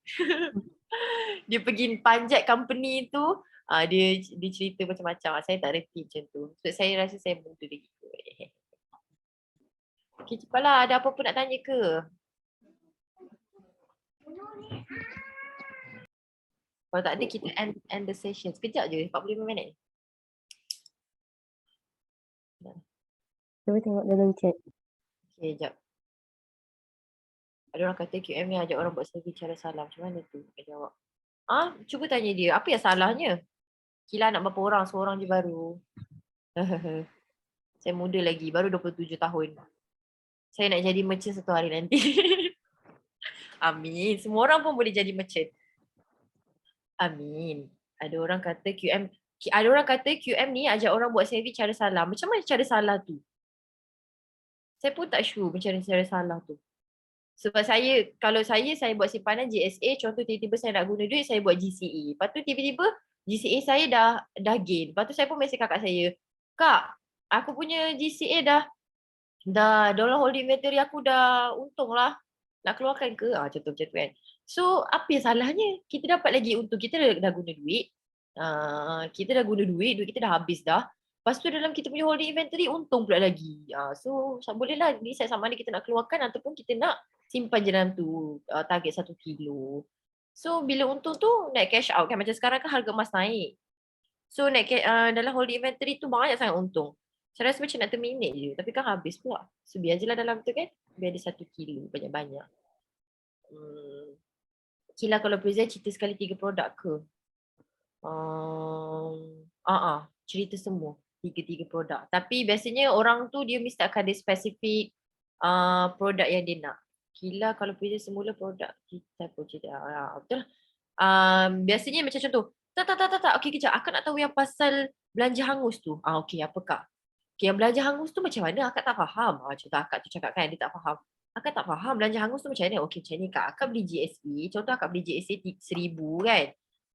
Dia pergi panjat company tu, dia cerita macam-macam. Saya tak reti macam tu. Sebab saya rasa saya muda lagi. Okay, cepatlah. Ada apa-apa nak tanya ke? Kalau tak ada, kita end the session. Sekejap je, 45 minit. Cuba tengok dalam chat. Okay, sekejap. Ada orang kata QM ni ajak orang buat selfie cara salah. Macam mana tu? Dia jawab. Cuba tanya dia. Apa yang salahnya? Kila nak berapa orang? Seorang je baru. Saya muda lagi. Baru 27 tahun. Saya nak jadi merchant satu hari nanti. Amin. Semua orang pun boleh jadi merchant. Amin. Ada orang kata QM ni ajak orang buat saving cara salah. Macam mana cara salah tu? Saya pun tak sure macam mana cara salah tu. Sebab kalau saya buat simpanan GSA, contoh tiba-tiba saya nak guna duit, saya buat GCA. Lepas tu tiba-tiba GCA saya dah gain. Lepas tu saya pun mesej kakak saya, Kak, aku punya GCA dalam holding inventory aku dah untung lah. Nak keluarkan ke? Contoh macam tu kan. So, apa yang salahnya? Kita dapat lagi untung. Kita dah guna duit. Duit kita dah habis dah. Lepas tu dalam kita punya holding inventory, untung pula lagi. So, bolehlah decide sama ada kita nak keluarkan ataupun kita nak simpan je dalam tu target 1 kilo. So, bila untung tu, naik cash out kan. Macam sekarang kan harga emas naik. So, dalam holding inventory tu banyak sangat untung. Saya rasa macam nak terminate je. Tapi kan habis pula. So, biar je lah dalam tu kan. Biar ada 1 kilo. Banyak-banyak. Kila kalau present cerita sekali 3 produk ke? Cerita semua. 3 produk. Tapi biasanya orang tu dia mesti akan ada spesifik produk yang dia nak. Kila kalau pilih semula produk kita pun tidak. Betul lah. Biasanya macam contoh, tak. Okey kejap, akak nak tahu yang pasal belanja hangus tu. Okey, apa kak? Okay, yang belanja hangus tu macam mana? Akak tak faham. Contoh akak tu cakap kan, dia tak faham. Akak tak faham belanja hangus tu macam mana? Okey, macam ni kak. Akak beli GSE, contoh akak beli GSE 1,000 kan.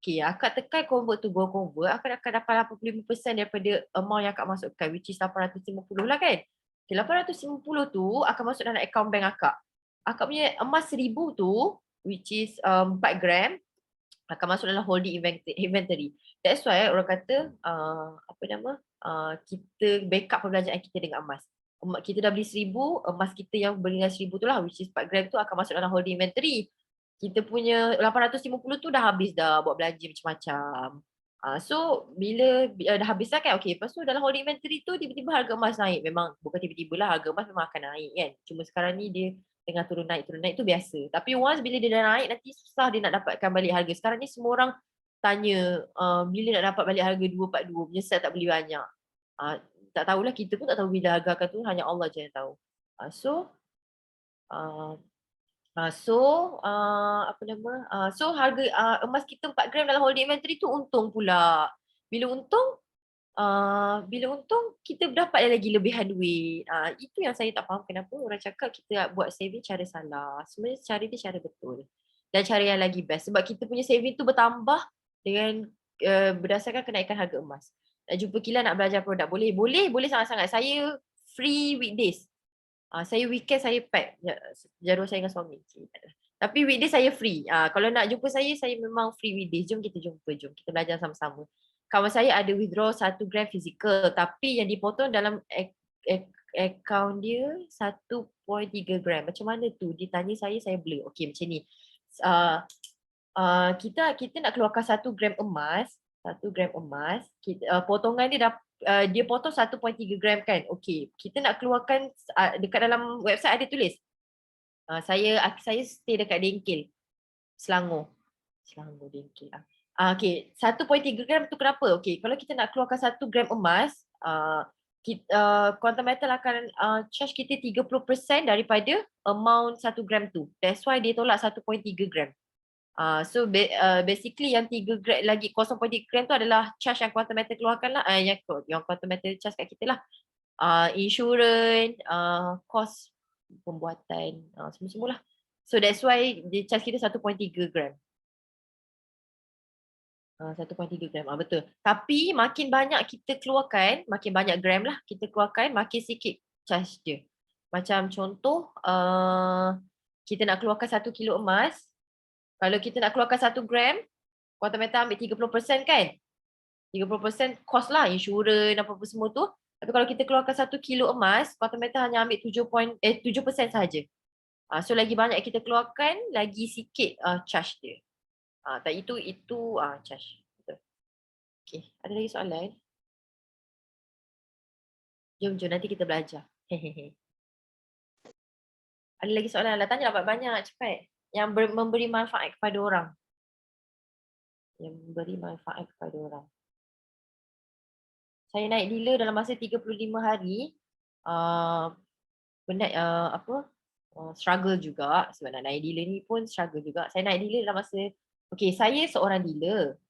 Okey, akak tekan convert to go convert, akak akan dapat 85% daripada amount yang akak masukkan, which is 850 lah kan. Okay, 850 tu akan masuk dalam account bank akak. Akak punya emas 1,000 tu, which is 4 gram, akan masuk dalam holding inventory. That's why orang kata apa nama kita backup perbelanjaan kita dengan emas. Kita dah beli 1,000, emas kita yang beli dengan 1,000 tu lah, which is 4 gram tu akan masuk dalam holding inventory. Kita punya 850 tu dah habis dah buat belanja macam-macam. So bila dah habis lah kan, okay, lepas tu dalam holding inventory tu tiba-tiba harga emas naik. Memang bukan tiba-tiba lah, harga emas memang akan naik kan. Cuma sekarang ni dia tengah turun naik tu biasa. Tapi once bila dia dah naik, nanti susah dia nak dapatkan balik harga. Sekarang ni semua orang tanya bila nak dapat balik harga 242, menyesal tak beli banyak. Tak tahulah, kita pun tak tahu bila harga akan turun, hanya Allah je yang tahu. Apa nama? So harga emas kita 4 gram dalam holding inventory tu untung pula. Bila untung kita dapat lagi lebihan duit. Itu yang saya tak faham kenapa orang cakap kita buat saving cara salah. Sebenarnya cara dia cara betul. Dan cara yang lagi best. Sebab kita punya saving tu bertambah dengan berdasarkan kenaikan harga emas. Nak jumpa Kila nak belajar produk boleh? Boleh sangat-sangat. Saya free weekdays. Saya weekend saya pack jadual saya dengan suami. Tapi weekday saya free. Kalau nak jumpa saya memang free weekdays. Jom kita jumpa, jom kita belajar sama-sama. Kawan saya ada withdraw 1 gram fizikal, tapi yang dipotong dalam akaun dia 1.3 gram. Macam mana tu? Dia tanya saya blur. Okey, macam ni. Kita nak keluarkan 1 gram emas, potongan dia dia potong 1.3 gram kan. Okey, kita nak keluarkan dekat dalam website ada tulis. Saya stay dekat Dengkil, Selangor Dengkil. Okey, 1.3 gram tu kenapa? Okey, kalau kita nak keluarkan 1 gram emas, Quantum Metal akan charge kita 30% daripada amount 1 gram tu. That's why dia tolak 1.3 gram. So basically yang 3 gram lagi 0.3 gram tu adalah charge yang Quantum Metal keluarkan lah, yang Quantum Metal charge kat kita lah. Insurans, cost pembuatan, semua-semua lah. So that's why dia charge kita 1.3 gram. 1.3 gram, betul. Tapi makin banyak kita keluarkan, makin banyak gram lah kita keluarkan, makin sikit charge dia. Macam contoh, kita nak keluarkan 1 kilo emas. Kalau kita nak keluarkan 1 gram, Quantum Metal ambil 30% kan? 30% cost lah, insurans, apa-apa semua tu. Tapi kalau kita keluarkan 1 kilo emas, Quantum Metal hanya ambil 7% sahaja. So lagi banyak kita keluarkan, lagi sikit charge dia. Tak itu charge. Betul. Okay, ada lagi soalan? Jom nanti kita belajar. Hehehe. Ada lagi soalan? Tanya lah banyak cepat. Yang memberi manfaat kepada orang. Saya naik dealer dalam masa 35 hari. Struggle juga. Sebab nak naik dealer ni pun struggle juga. Saya naik dealer dalam masa, saya seorang dealer.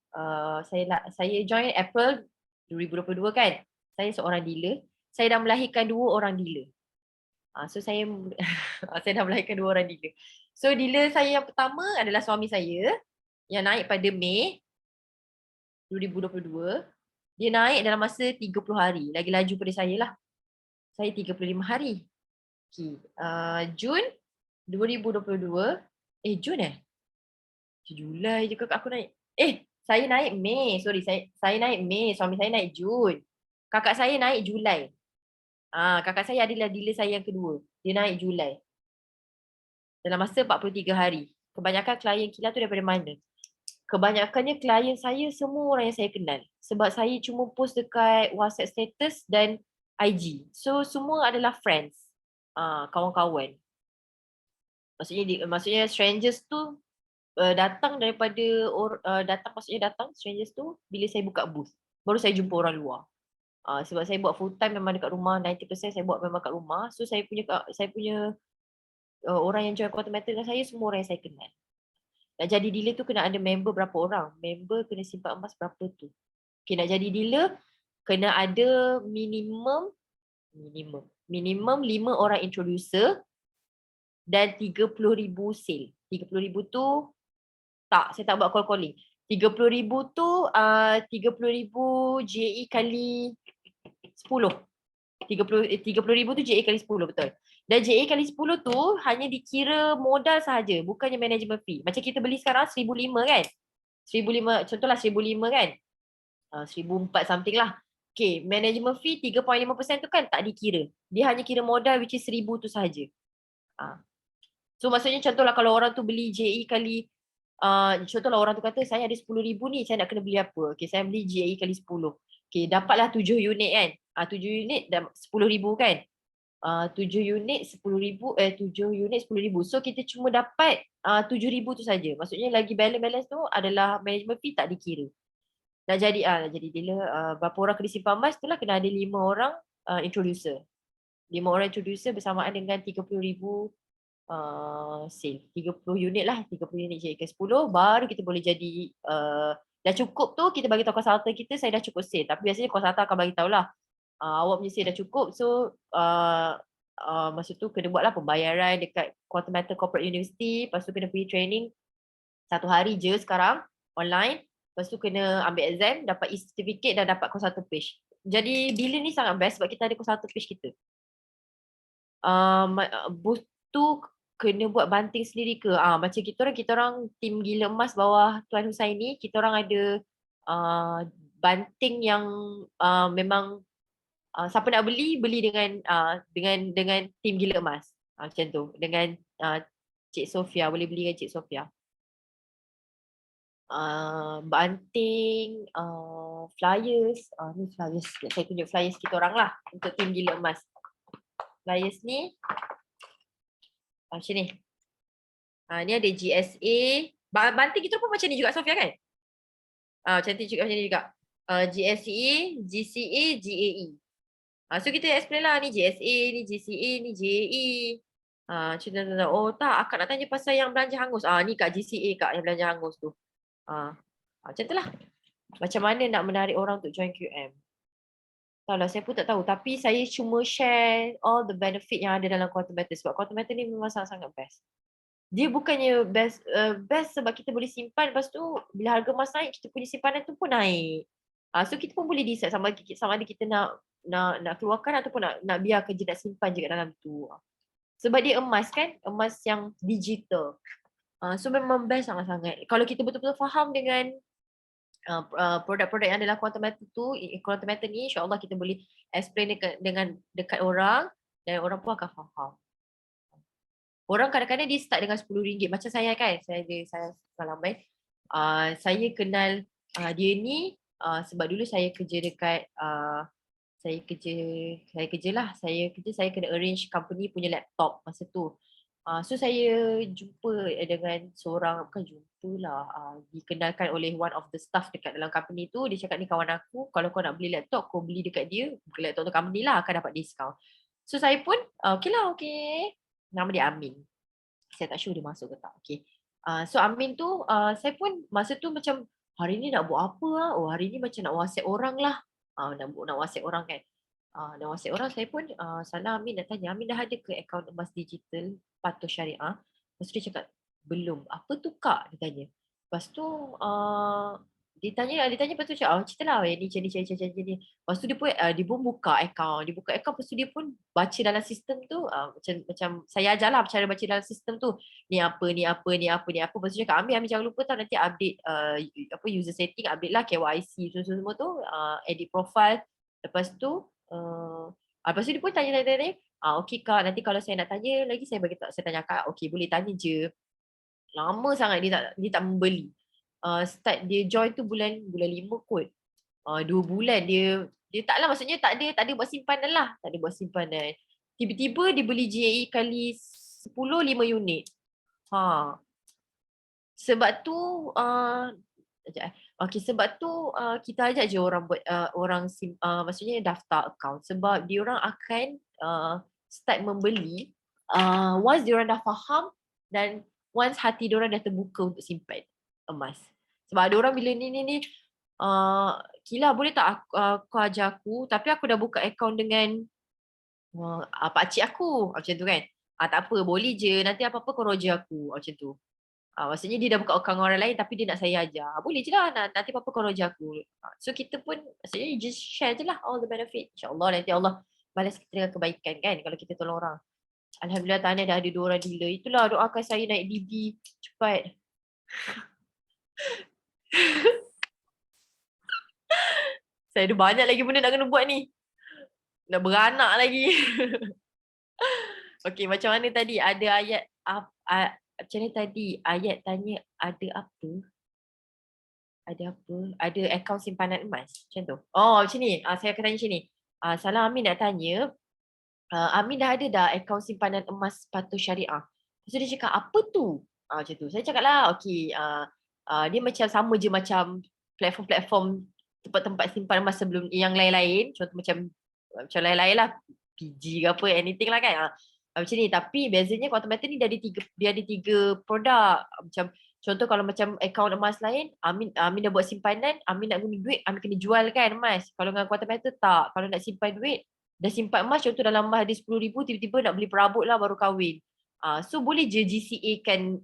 Saya join April 2022 kan. Saya seorang dealer. Saya dah melahirkan 2 orang dealer. So saya dah melahirkan 2 orang dealer. So dealer saya yang pertama adalah suami saya yang naik pada Mei 2022. Dia naik dalam masa 30 hari. Lagi laju pada saya lah. Saya 35 hari. Jun 2022. Jun Julai je kakak aku naik. Saya naik Mei. Sorry, saya naik Mei. Suami saya naik Jun. Kakak saya naik Julai. Kakak saya adalah dealer saya yang kedua. Dia naik Julai. Dalam masa 43 hari. Kebanyakan klien Kila tu daripada mana? Kebanyakannya klien saya semua orang yang saya kenal. Sebab saya cuma post dekat WhatsApp status dan IG. So semua adalah friends. Kawan-kawan. Maksudnya strangers tu datang strangers tu bila saya buka booth. Baru saya jumpa orang luar. Sebab saya buat full time memang dekat rumah, 90% saya buat memang kat rumah. So saya punya orang yang join Quarter Metal dengan saya semua orang yang saya kenal. Nak jadi dealer tu kena ada member berapa orang? Member kena simpan emas berapa tu? Okay, nak jadi dealer kena ada minimum 5 orang introducer dan 30,000 sale. 30,000 tu saya tak buat call calling. 30,000 tu 30,000 JE kali 10. 30,000 tu JE kali 10 betul. Dan JE kali 10 tu hanya dikira modal sahaja, bukannya management fee. Macam kita beli sekarang 1,500 kan? 1,500, contohlah 1,500 kan? 1,400 something lah. Okay, management fee 3.5% tu kan tak dikira. Dia hanya kira modal which is 1,000 tu sahaja. So maksudnya contohlah kalau orang tu beli JE kali contohlah orang tu kata saya ada 10,000 ni, saya nak kena beli apa? Okay, saya beli JE kali 10. Okay, dapatlah 7 unit kan? 7 unit dah 10,000 kan? 7 unit 10,000, 7 unit 10,000. So kita cuma dapat 7,000 tu saja. Maksudnya lagi balance tu adalah management fee tak dikira. Nak jadi dealer, berapa orang kena simpan emas tu lah kena ada 5 orang introducer. 5 orang introducer bersamaan dengan 30,000 sale. 30 unit lah, 30 unit JK 10 baru kita boleh jadi dah cukup tu kita bagi tahu consultant kita saya dah cukup sale. Tapi biasanya consultant akan bagi tahu lah awak punya sale dah cukup, so masa tu kena buatlah pembayaran dekat Quarter Metal Corporate University, lepas tu kena pergi training 1 hari je sekarang online, lepas tu kena ambil exam, dapat e-certificate dan dapat consultant page. Jadi dealer ni sangat best sebab kita ada consultant page kita. Booth tu kena buat banting sendiri ke? Macam kita orang tim Gila Emas bawah Tuan Husaini, kita orang ada banting yang memang siapa nak beli dengan tim Gila Emas. Macam tu. Dengan Cik Sofia, boleh beli dengan Cik Sofia. Banting, flyers, ni flyers. Saya tunjuk flyers kita orang lah untuk tim Gila Emas. Flyers ni macam ni. Ni ada GSA. Banting kita pun macam ni juga Sofia kan? Cantik juga macam ni juga. GSA, GCA, GAE. So kita explain lah ni GSA, ni GCA, ni GAE. Cerita oh tak, akak nak tanya pasal yang belanja hangus. Ni Kak GCA Kak yang belanja hangus tu. Macam tu lah. Macam mana nak menarik orang untuk join QM. Tak lah, saya pun tak tahu. Tapi saya cuma share all the benefit yang ada dalam Quarter Metal. Sebab Quarter Metal ni memang sangat-sangat best. Dia bukannya best sebab kita boleh simpan, lepas tu bila harga emas naik, kita punya simpanan tu pun naik. So kita pun boleh decide sama ada kita nak keluarkan ataupun nak biar kerja nak simpan je kat dalam tu. Sebab dia emas kan, emas yang digital. So memang best sangat-sangat. Kalau kita betul-betul faham dengan produk-produk yang adalah Quarter Metal tu, Quarter Metal ni insya-Allah kita boleh explain dekat orang dan orang pun akan faham. Orang kadang-kadang dia start dengan RM10. Macam saya kan, saya pengalaman. Saya kenal dia ni sebab dulu saya kerja dekat saya kena arrange company punya laptop masa tu. So saya jumpa dengan seorang, bukan jumpa lah, dikenalkan oleh one of the staff dekat dalam company tu. Dia cakap ni kawan aku, kalau kau nak beli laptop kau beli dekat dia, bukan laptop tu company lah, akan dapat diskaun. So saya pun okay lah, okay. Nama dia Amin. Saya tak sure dia masuk ke tak. Okay. So Amin tu saya pun masa tu macam hari ni nak buat apa lah. Oh hari ni macam nak WhatsApp orang lah. Nak WhatsApp orang kan. Dan WhatsApp orang saya pun salah Amin nak tanya, Amin dah ada ke akaun emas digital Patuh Syariah? Lepas tu dia cakap belum. Apa tu Kak? Dia tanya. Lepas tu dia tanya lepas tu cakap cerita lah yang ni macam ni. Lepas tu dia pun buka akaun. Lepas tu dia pun baca dalam sistem tu macam saya ajar lah cara baca dalam sistem tu. Ni apa. Lepas tu cakap Amin jangan lupa tau nanti update user setting, update lah KYC semua tu, edit profile. Lepas tu dia pun tanya. Okey Kak, nanti kalau saya nak tanya lagi saya tanya Kak. Okey, boleh tanya je. Lama sangat dia tak membeli. Start dia join tu bulan 5 kot. 2 bulan dia taklah, maksudnya tak ada buat simpanan lah. Tak ada buat simpanan. Tiba-tiba dia beli GAE kali 10, 5 unit. Sebab tu Sekejap. Okey, sebab tu kita ajak je orang buat maksudnya daftar account sebab diorang akan start membeli once diorang dah faham dan once hati diorang dah terbuka untuk simpan emas. Sebab ada orang bila ni Kila boleh tak kau ajar aku tapi aku dah buka account dengan pakcik aku macam tu kan. Tak apa, boleh je, nanti apa-apa kau roja aku macam tu. Maksudnya dia dah buka account orang lain tapi dia nak saya ajar. Boleh je lah, nanti apa-apa kau roja aku. So kita pun maksudnya you just share je lah all the benefit. InsyaAllah nanti Allah balas kita dengan kebaikan kan kalau kita tolong orang. Alhamdulillah Tahniah dah ada 2 orang dealer. Itulah doakan saya naik DB cepat. Saya ada banyak lagi benda nak kena buat ni. Nak beranak lagi. Okey, macam mana tadi ada ayat macam ni tadi ayat tanya ada apa? Ada apa? Ada akaun simpanan emas. Macam tu. Oh, macam ni. Saya akan tanya macam ni. Salam Amin nak tanya. Amin dah ada dah akaun simpanan emas patuh syariah. Lepas tu dia cakap, apa tu? Macam tu. Saya cakap lah, okey. Dia macam sama je macam platform-platform tempat-tempat simpan emas sebelum yang lain-lain. Contoh macam lain-lain lah. PG ke apa, anything lah kan. Macam ni. Tapi bezanya Quantum Metal ni dia ada tiga produk. Macam contoh kalau macam akaun emas lain, Amin dah buat simpanan, Amin nak guna duit, Amin kena jual kan emas. Kalau dengan Quantum Metal tak. Kalau nak simpan duit, dah simpan emas contoh dalam ada 10,000 tiba-tiba nak beli perabot lah baru kahwin. So boleh je GCA kan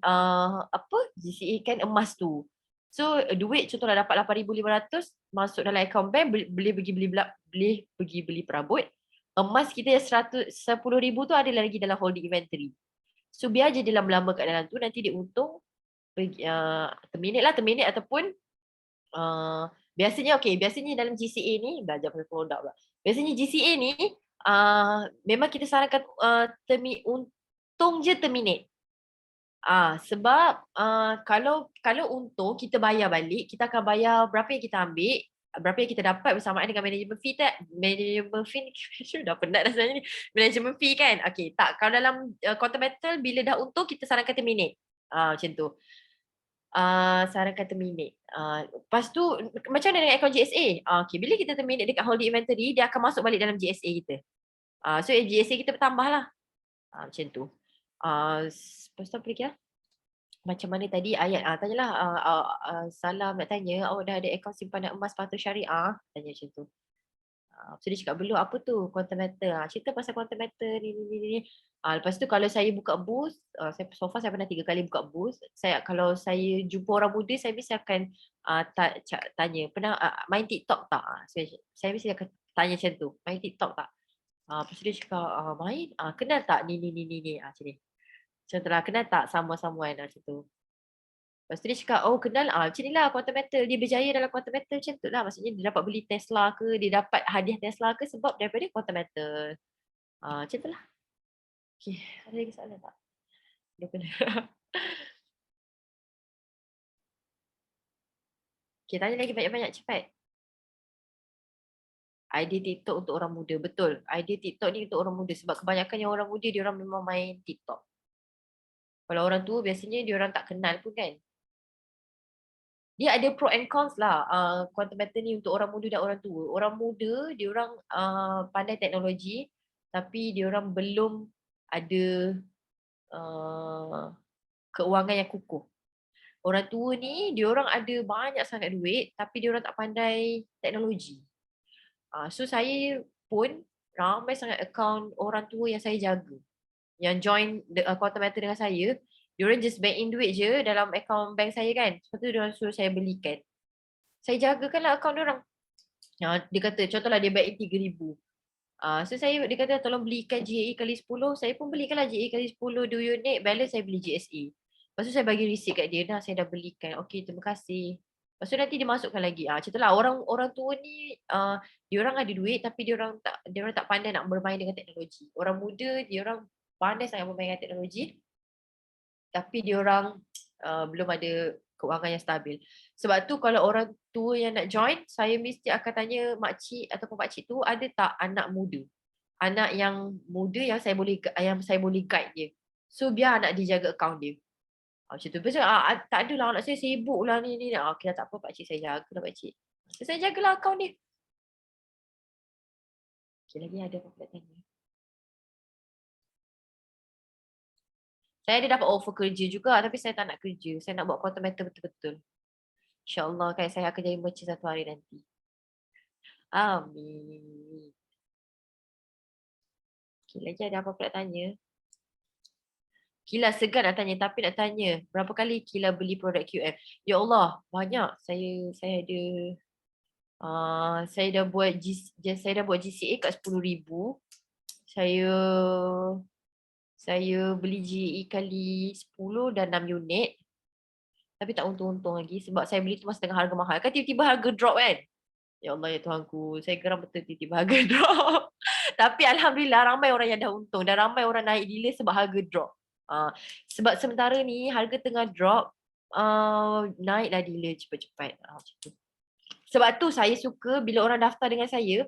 GCA kan emas tu. So duit contohlah dapat 8,500 masuk dalam akaun bank boleh pergi beli perabot. Emas kita yang 10,000 tu ada lagi dalam holding inventory. So biar je dia lama-lama kat dalam tu nanti dia untung terminate ataupun biasanya dalam GCA ni belajar pasal produk pula. Biasanya GCA ni memang kita sarankan untung je terminate. Sebab kalau untung kita bayar balik, kita akan bayar berapa yang kita ambil, berapa yang kita dapat bersamaan dengan management fee dah penat dah sebenarnya ni. Management fee kan. Okey, tak kalau dalam Quantum Metal bila dah untung kita sarankan terminate. Macam tu. Sarankan terminate. Lepas tu macam mana dengan akaun GSA? Okay, bila kita terminate dekat holding inventory, dia akan masuk balik dalam GSA kita. So GSA kita bertambah lah. Macam tu. Lepas tu apa lagi lah? Macam mana tadi ayat, tanyalah Salam nak tanya, awak dah ada akaun simpanan emas patuh syariah? Tanya macam tu. So dia cakap belum, apa tu Quantum Metal? Cerita pasal Quantum Metal ni. Lepas tu kalau saya buka booth, so far saya pernah 3 kali buka booth. Kalau saya jumpa orang muda, saya mesti akan tanya, pernah main TikTok tak? Saya mesti akan tanya macam tu, main TikTok tak? Lepas tu dia cakap, main? Kenal tak ni? Macam ni. Contohlah, kenal tak sama-sama kan? Macam tu. Lepas tu dia cakap, oh kenal macam ni lah Quantum Metal. Dia berjaya dalam Quantum Metal macam tu lah. Maksudnya dia dapat beli Tesla ke, dia dapat hadiah Tesla ke sebab daripada Quantum Metal. Macam tu lah. Okay, ada lagi soalan tak? Dia kena. Okay, tanya lagi banyak-banyak cepat. Idea TikTok untuk orang muda. Betul. Idea TikTok ni untuk orang muda. Sebab kebanyakan yang orang muda, dia orang memang main TikTok. Kalau orang tua, biasanya dia orang tak kenal pun kan. Dia ada pro and cons lah. Quantum Metal ni untuk orang muda dan orang tua. Orang muda, dia orang pandai teknologi. Tapi dia orang belum ada keuangan yang kukuh. Orang tua ni, dia orang ada banyak sangat duit. Tapi dia orang tak pandai teknologi. So saya pun ramai sangat akaun orang tua yang saya jaga. Yang join Quantum Metal dengan saya. Diorang just bank in duit je dalam akaun bank saya kan. Lepas tu diorang suruh saya belikan. Saya jagakanlah akaun diorang. Dia kata, contohlah dia bank in 3,000. So dia kata tolong belikan GAE kali 10. Saya pun belikanlah GAE kali 10 do unit. Balance saya beli GSA. Lepas tu saya bagi receipt kat dia. Saya dah belikan. Okay, terima kasih. Lepas tu nanti dia masukkan lagi. Macam tu lah. Orang tua ni, diorang ada duit tapi diorang tak pandai nak bermain dengan teknologi. Orang muda, diorang pandai sangat bermain dengan teknologi. Tapi diorang belum ada keuangan yang stabil. Sebab tu kalau orang tua yang nak join, saya mesti akan tanya makcik ataupun pakcik tu ada tak anak muda. Anak yang muda yang saya boleh guide dia. So biar anak dia jaga akaun dia. Macam tu. Lepas tu, tak adalah anak saya sibuk lah ni. Okay lah, tak apa pakcik, saya jagalah pakcik. So, saya jagalah akaun dia. Okay, lagi ada apa pula tanya? Saya ada dapat offer kerja juga tapi saya tak nak kerja. Saya nak buat content matter betul-betul. InsyaAllah kan saya akan jadi merchant satu hari nanti. Amin. Okay, lagi ada apa pula tanya? Kila segan nak tanya tapi nak tanya berapa kali Kila beli produk QM? Ya Allah, banyak. Saya dah buat GCA kat 10,000. Saya beli GE kali 10 dan 6 unit. Tapi tak untung-untung lagi sebab saya beli tu masa tengah harga mahal. Kan tiba-tiba harga drop kan? Ya Allah ya Tuhanku, saya geram betul tiba-tiba harga drop. Tapi Alhamdulillah ramai orang yang dah untung dan ramai orang naik dealer sebab harga drop. Sebab sementara ni harga tengah drop, naiklah dealer cepat-cepat. Macam tu. Sebab tu saya suka bila orang daftar dengan saya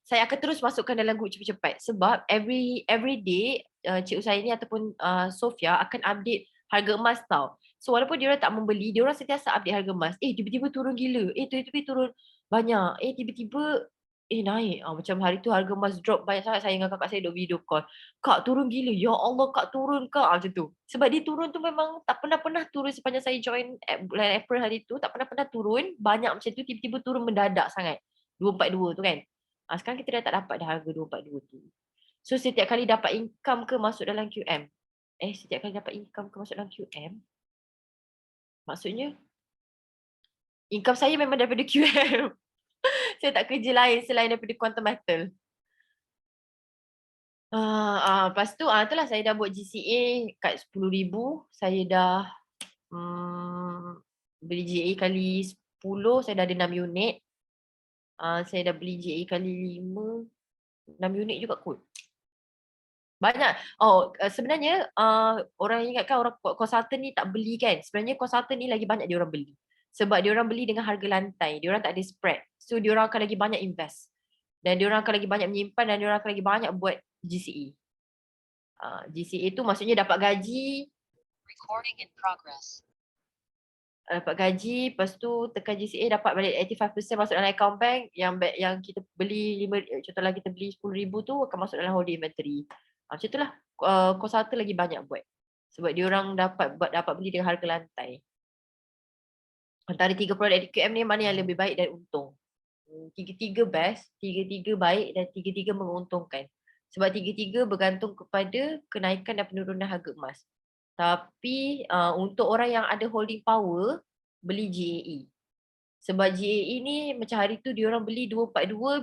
akan terus masukkan dalam group cepat-cepat. Sebab every day cikgu saya ni ataupun Sofia akan update harga emas tau. So walaupun diorang tak membeli, diorang sentiasa update harga emas. Tiba-tiba turun gila. Tiba-tiba turun banyak. Tiba-tiba naik. Macam hari tu harga emas drop banyak sangat. Saya dengan kakak saya duk video call. Kak turun gila. Ya Allah kak turun kak. Macam tu. Sebab dia turun tu memang tak pernah-pernah turun sepanjang saya join bulan April hari tu. Tak pernah-pernah turun. Banyak macam tu. Tiba-tiba turun mendadak sangat. 242 tu kan. Sekarang kita dah tak dapat dah harga 242 tu. So setiap kali dapat income ke masuk dalam QM. Setiap kali dapat income ke masuk dalam QM. Maksudnya income saya memang daripada QM. Saya tak kerja lain selain daripada quantum metal. Lepas tu itulah saya dah buat GCA kat 10,000. Saya dah beli GA kali 10, saya dah ada 6 unit. Saya dah beli GA kali 5, 6 unit juga kot. Banyak. Sebenarnya orang ingatkan orang konsultan ni tak beli kan. Sebenarnya konsultan ni lagi banyak diorang beli. Sebab diorang beli dengan harga lantai. Diorang tak ada spread. So diorang akan lagi banyak invest. Dan diorang akan lagi banyak menyimpan dan diorang akan lagi banyak buat GCE. GCE tu maksudnya dapat gaji. Recording in progress. Dapat gaji, lepas tu tekan GCA dapat balik 85% masuk dalam account bank. Yang kita beli, contohlah kita beli 10,000 tu akan masuk dalam holding inventory. Macam itulah konsultan lagi banyak buat. Sebab diorang dapat beli dengan harga lantai. Antara 3 produk DQM ni mana yang lebih baik dan untung? Tiga-tiga best, tiga-tiga baik dan tiga-tiga menguntungkan. Sebab tiga-tiga bergantung kepada kenaikan dan penurunan harga emas. Tapi untuk orang yang ada holding power, beli GAE. Sebab GAE ni macam hari tu diorang beli 242,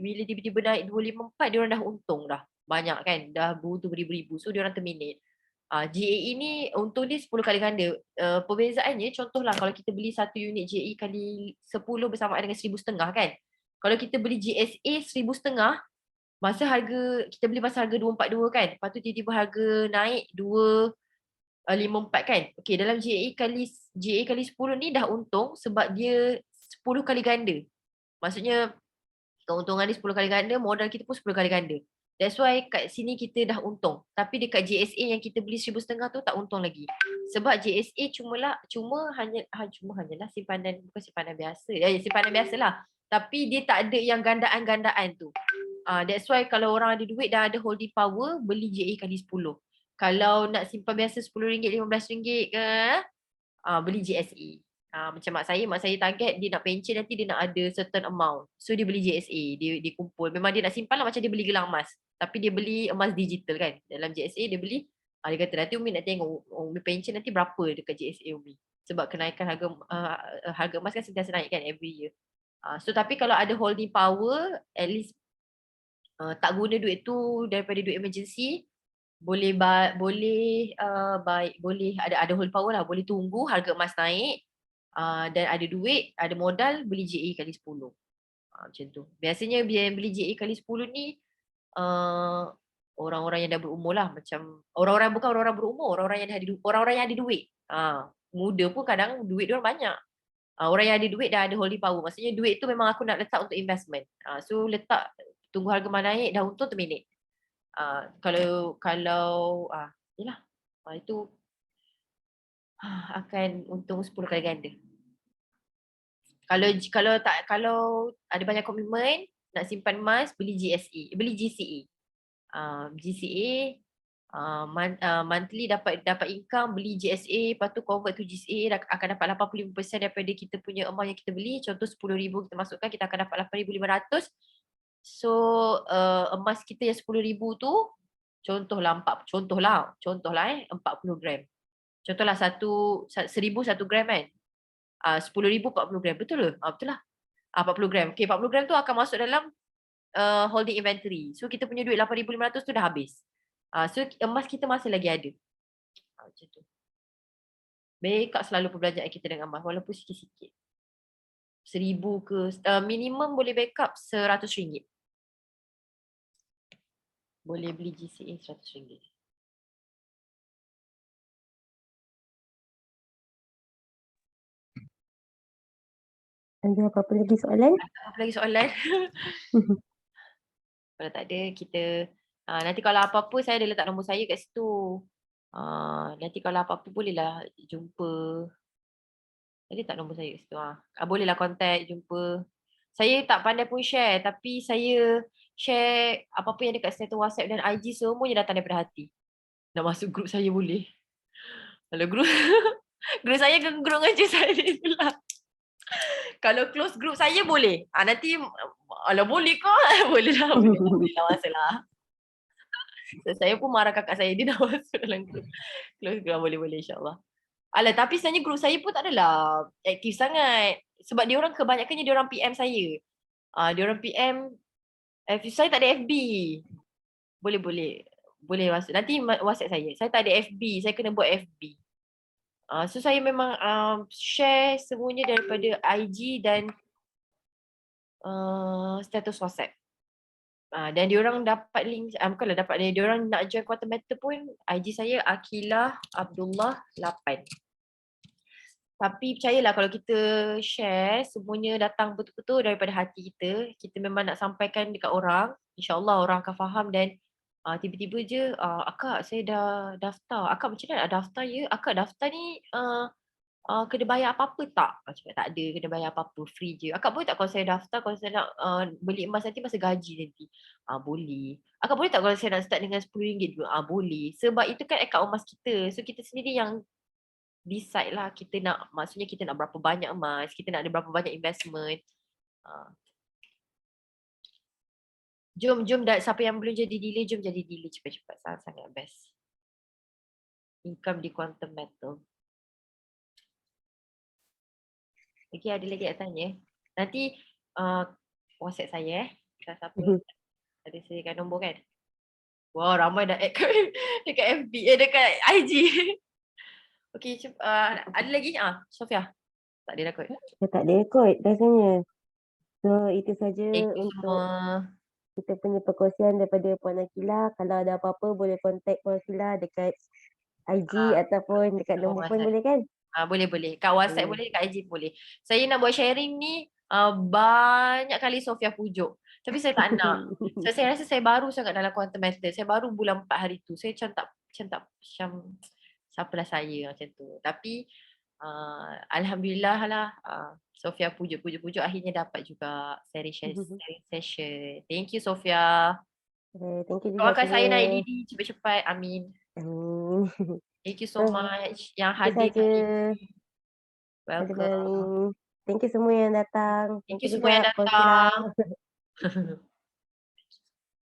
bila tiba-tiba naik 254, diorang dah untung dah. Banyak kan, dah beribu-ribu. So diorang terminate. GAE ni untung dia 10 kali ganda. Perbezaannya contohlah kalau kita beli satu unit GAE kali 10 bersamaan dengan 1,500 kan. Kalau kita beli GSA 1,500, kita beli masa harga 242 kan. Lepas tu tiba-tiba harga naik 254 kan. Okey, dalam GAE kali 10 ni dah untung sebab dia 10 kali ganda. Maksudnya keuntungan dia 10 kali ganda, modal kita pun 10 kali ganda. That's why kat sini kita dah untung. Tapi dekat JSA yang kita beli 1,500 tu tak untung lagi. Sebab JSA cuma hanyalah simpanan, bukan simpanan biasa. Simpanan biasalah. Tapi dia tak ada yang gandaan-gandaan tu. That's why kalau orang ada duit dah ada holding power, beli JA kali 10. Kalau nak simpan biasa RM10, RM15 ke, beli JSA. Macam mak saya target dia nak pencen nanti dia nak ada certain amount. So dia beli JSA, dia kumpul. Memang dia nak simpan lah macam dia beli gelang emas. Tapi dia beli emas digital kan. Dalam JSA dia beli, dia kata nanti Umi nak tengok Umi pencen nanti berapa dekat JSA Umi. Sebab kenaikan harga emas kan sentiasa naik kan every year. So tapi kalau ada holding power, at least tak guna duit tu daripada duit emergency, boleh ada holding power lah, boleh tunggu harga emas naik dan ada duit, ada modal, beli JE kali 10. Macam tu. Biasanya beli JE kali 10 ni orang-orang yang dah berumur lah, macam bukan orang-orang berumur, orang-orang yang ada duit. Muda pun kadang duit dia orang banyak. Orang yang ada duit dah ada holding power. Maksudnya duit tu memang aku nak letak untuk investment. So letak, tunggu harga emas naik, dah untung terminate. Kalau yalah, itu akan untung 10 kali ganda. Kalau ada banyak komitmen, nak simpan emas, beli GSE, beli GCE. GCA monthly dapat income, beli GSA, lepas tu convert to GSA akan dapat 85% daripada kita punya amount yang kita beli. Contoh 10,000 kita masukkan, kita akan dapat 8,500. So emas kita yang 10,000 tu contohlah 40 gram. Contohlah 1,000 1 gram kan. 10,000 40 gram. Betul ke? Betul lah. 40 gram. Okay, 40 gram tu akan masuk dalam holding inventory. So kita punya duit 8,500 tu dah habis. So emas kita masih lagi ada. Macam tu. Backup selalu perbelanjaan kita dengan emas walaupun sikit-sikit. 1,000 ke, minimum boleh backup RM100. Boleh beli GCA RM100. Ada apa-apa lagi soalan? Apa lagi soalan? Kalau tak ada, kita nanti kalau apa-apa saya ada letak nombor saya kat situ. Nanti kalau apa-apa bolehlah jumpa. Ada tak nombor saya kat situ? Bolehlah contact, jumpa. Saya tak pandai pun share, tapi saya share apa-apa yang dekat status WhatsApp dan IG semuanya datang daripada hati. Nak masuk grup saya boleh. Kalau grup grup saya gerung aja saya pula. Kalau close group saya boleh. Nanti alah boleh ke? Boleh lah, boleh lah masalah. So, saya pun marah kakak saya, dia dah masuk dalam group. Close group boleh-boleh insyaAllah. Alah, tapi sebenarnya group saya pun tak adalah aktif sangat. Sebab dia orang kebanyakannya dia orang PM saya. Dia orang PM, saya tak ada FB. Boleh masuk. Nanti WhatsApp saya. Saya tak ada FB, saya kena buat FB. So saya memang share semuanya daripada IG dan status WhatsApp. Dan diorang dapat link, bukanlah dapat ni, diorang nak join Quantum Matter pun IG saya Akilah Abdullah 8. Tapi percayalah kalau kita share, semuanya datang betul-betul daripada hati kita. Kita memang nak sampaikan dekat orang, insyaAllah orang akan faham dan tiba-tiba je, akak saya dah daftar. Akak macam mana nak daftar ya? Akak daftar ni kena bayar apa-apa tak? Cakap tak ada kena bayar apa-apa, free je. Akak boleh tak kalau saya daftar, kalau saya nak beli emas nanti masa gaji nanti? Boleh. Akak boleh tak kalau saya nak start dengan RM10 dulu? Boleh. Sebab itu kan akaun emas kita. So kita sendiri yang decide lah kita nak, maksudnya kita nak berapa banyak emas, kita nak ada berapa banyak investment. Jom siapa yang belum jadi dealer, jom jadi dealer cepat-cepat. Sangat-sangat best. Income di Quantum Metal. Okay, ada lagi nak tanya? Nanti WhatsApp saya siapa ada sediakan nombor kan? Wah, ramai dah add dekat FB, dekat IG. Okay, ada lagi? Sofia? Tak ada dah kot. Tak ada kot rasanya. So itu saja Thank you untuk semua. kita punya perkongsian daripada Puan Akilah. Kalau ada apa-apa boleh contact Puan Akilah dekat IG ataupun dekat nombor pun boleh kan? Boleh. Kat WhatsApp boleh, kat IG boleh. Saya nak buat sharing ni banyak kali Sofia pujuk. Tapi saya tak nak. So, saya rasa saya baru sangat dalam Quantum Matter. Saya baru bulan 4 hari tu. Saya macam siapalah saya macam tu. Tapi alhamdulillah lah Sofia pujuk akhirnya dapat juga sharing session. Thank you Sofia. Thank you juga. Doakan saya naik DD cepat-cepat. Amin. Amin. Thank you so much yang Itu hadir saja. Welcome. Thank you semua yang datang. Thank you semua yang datang.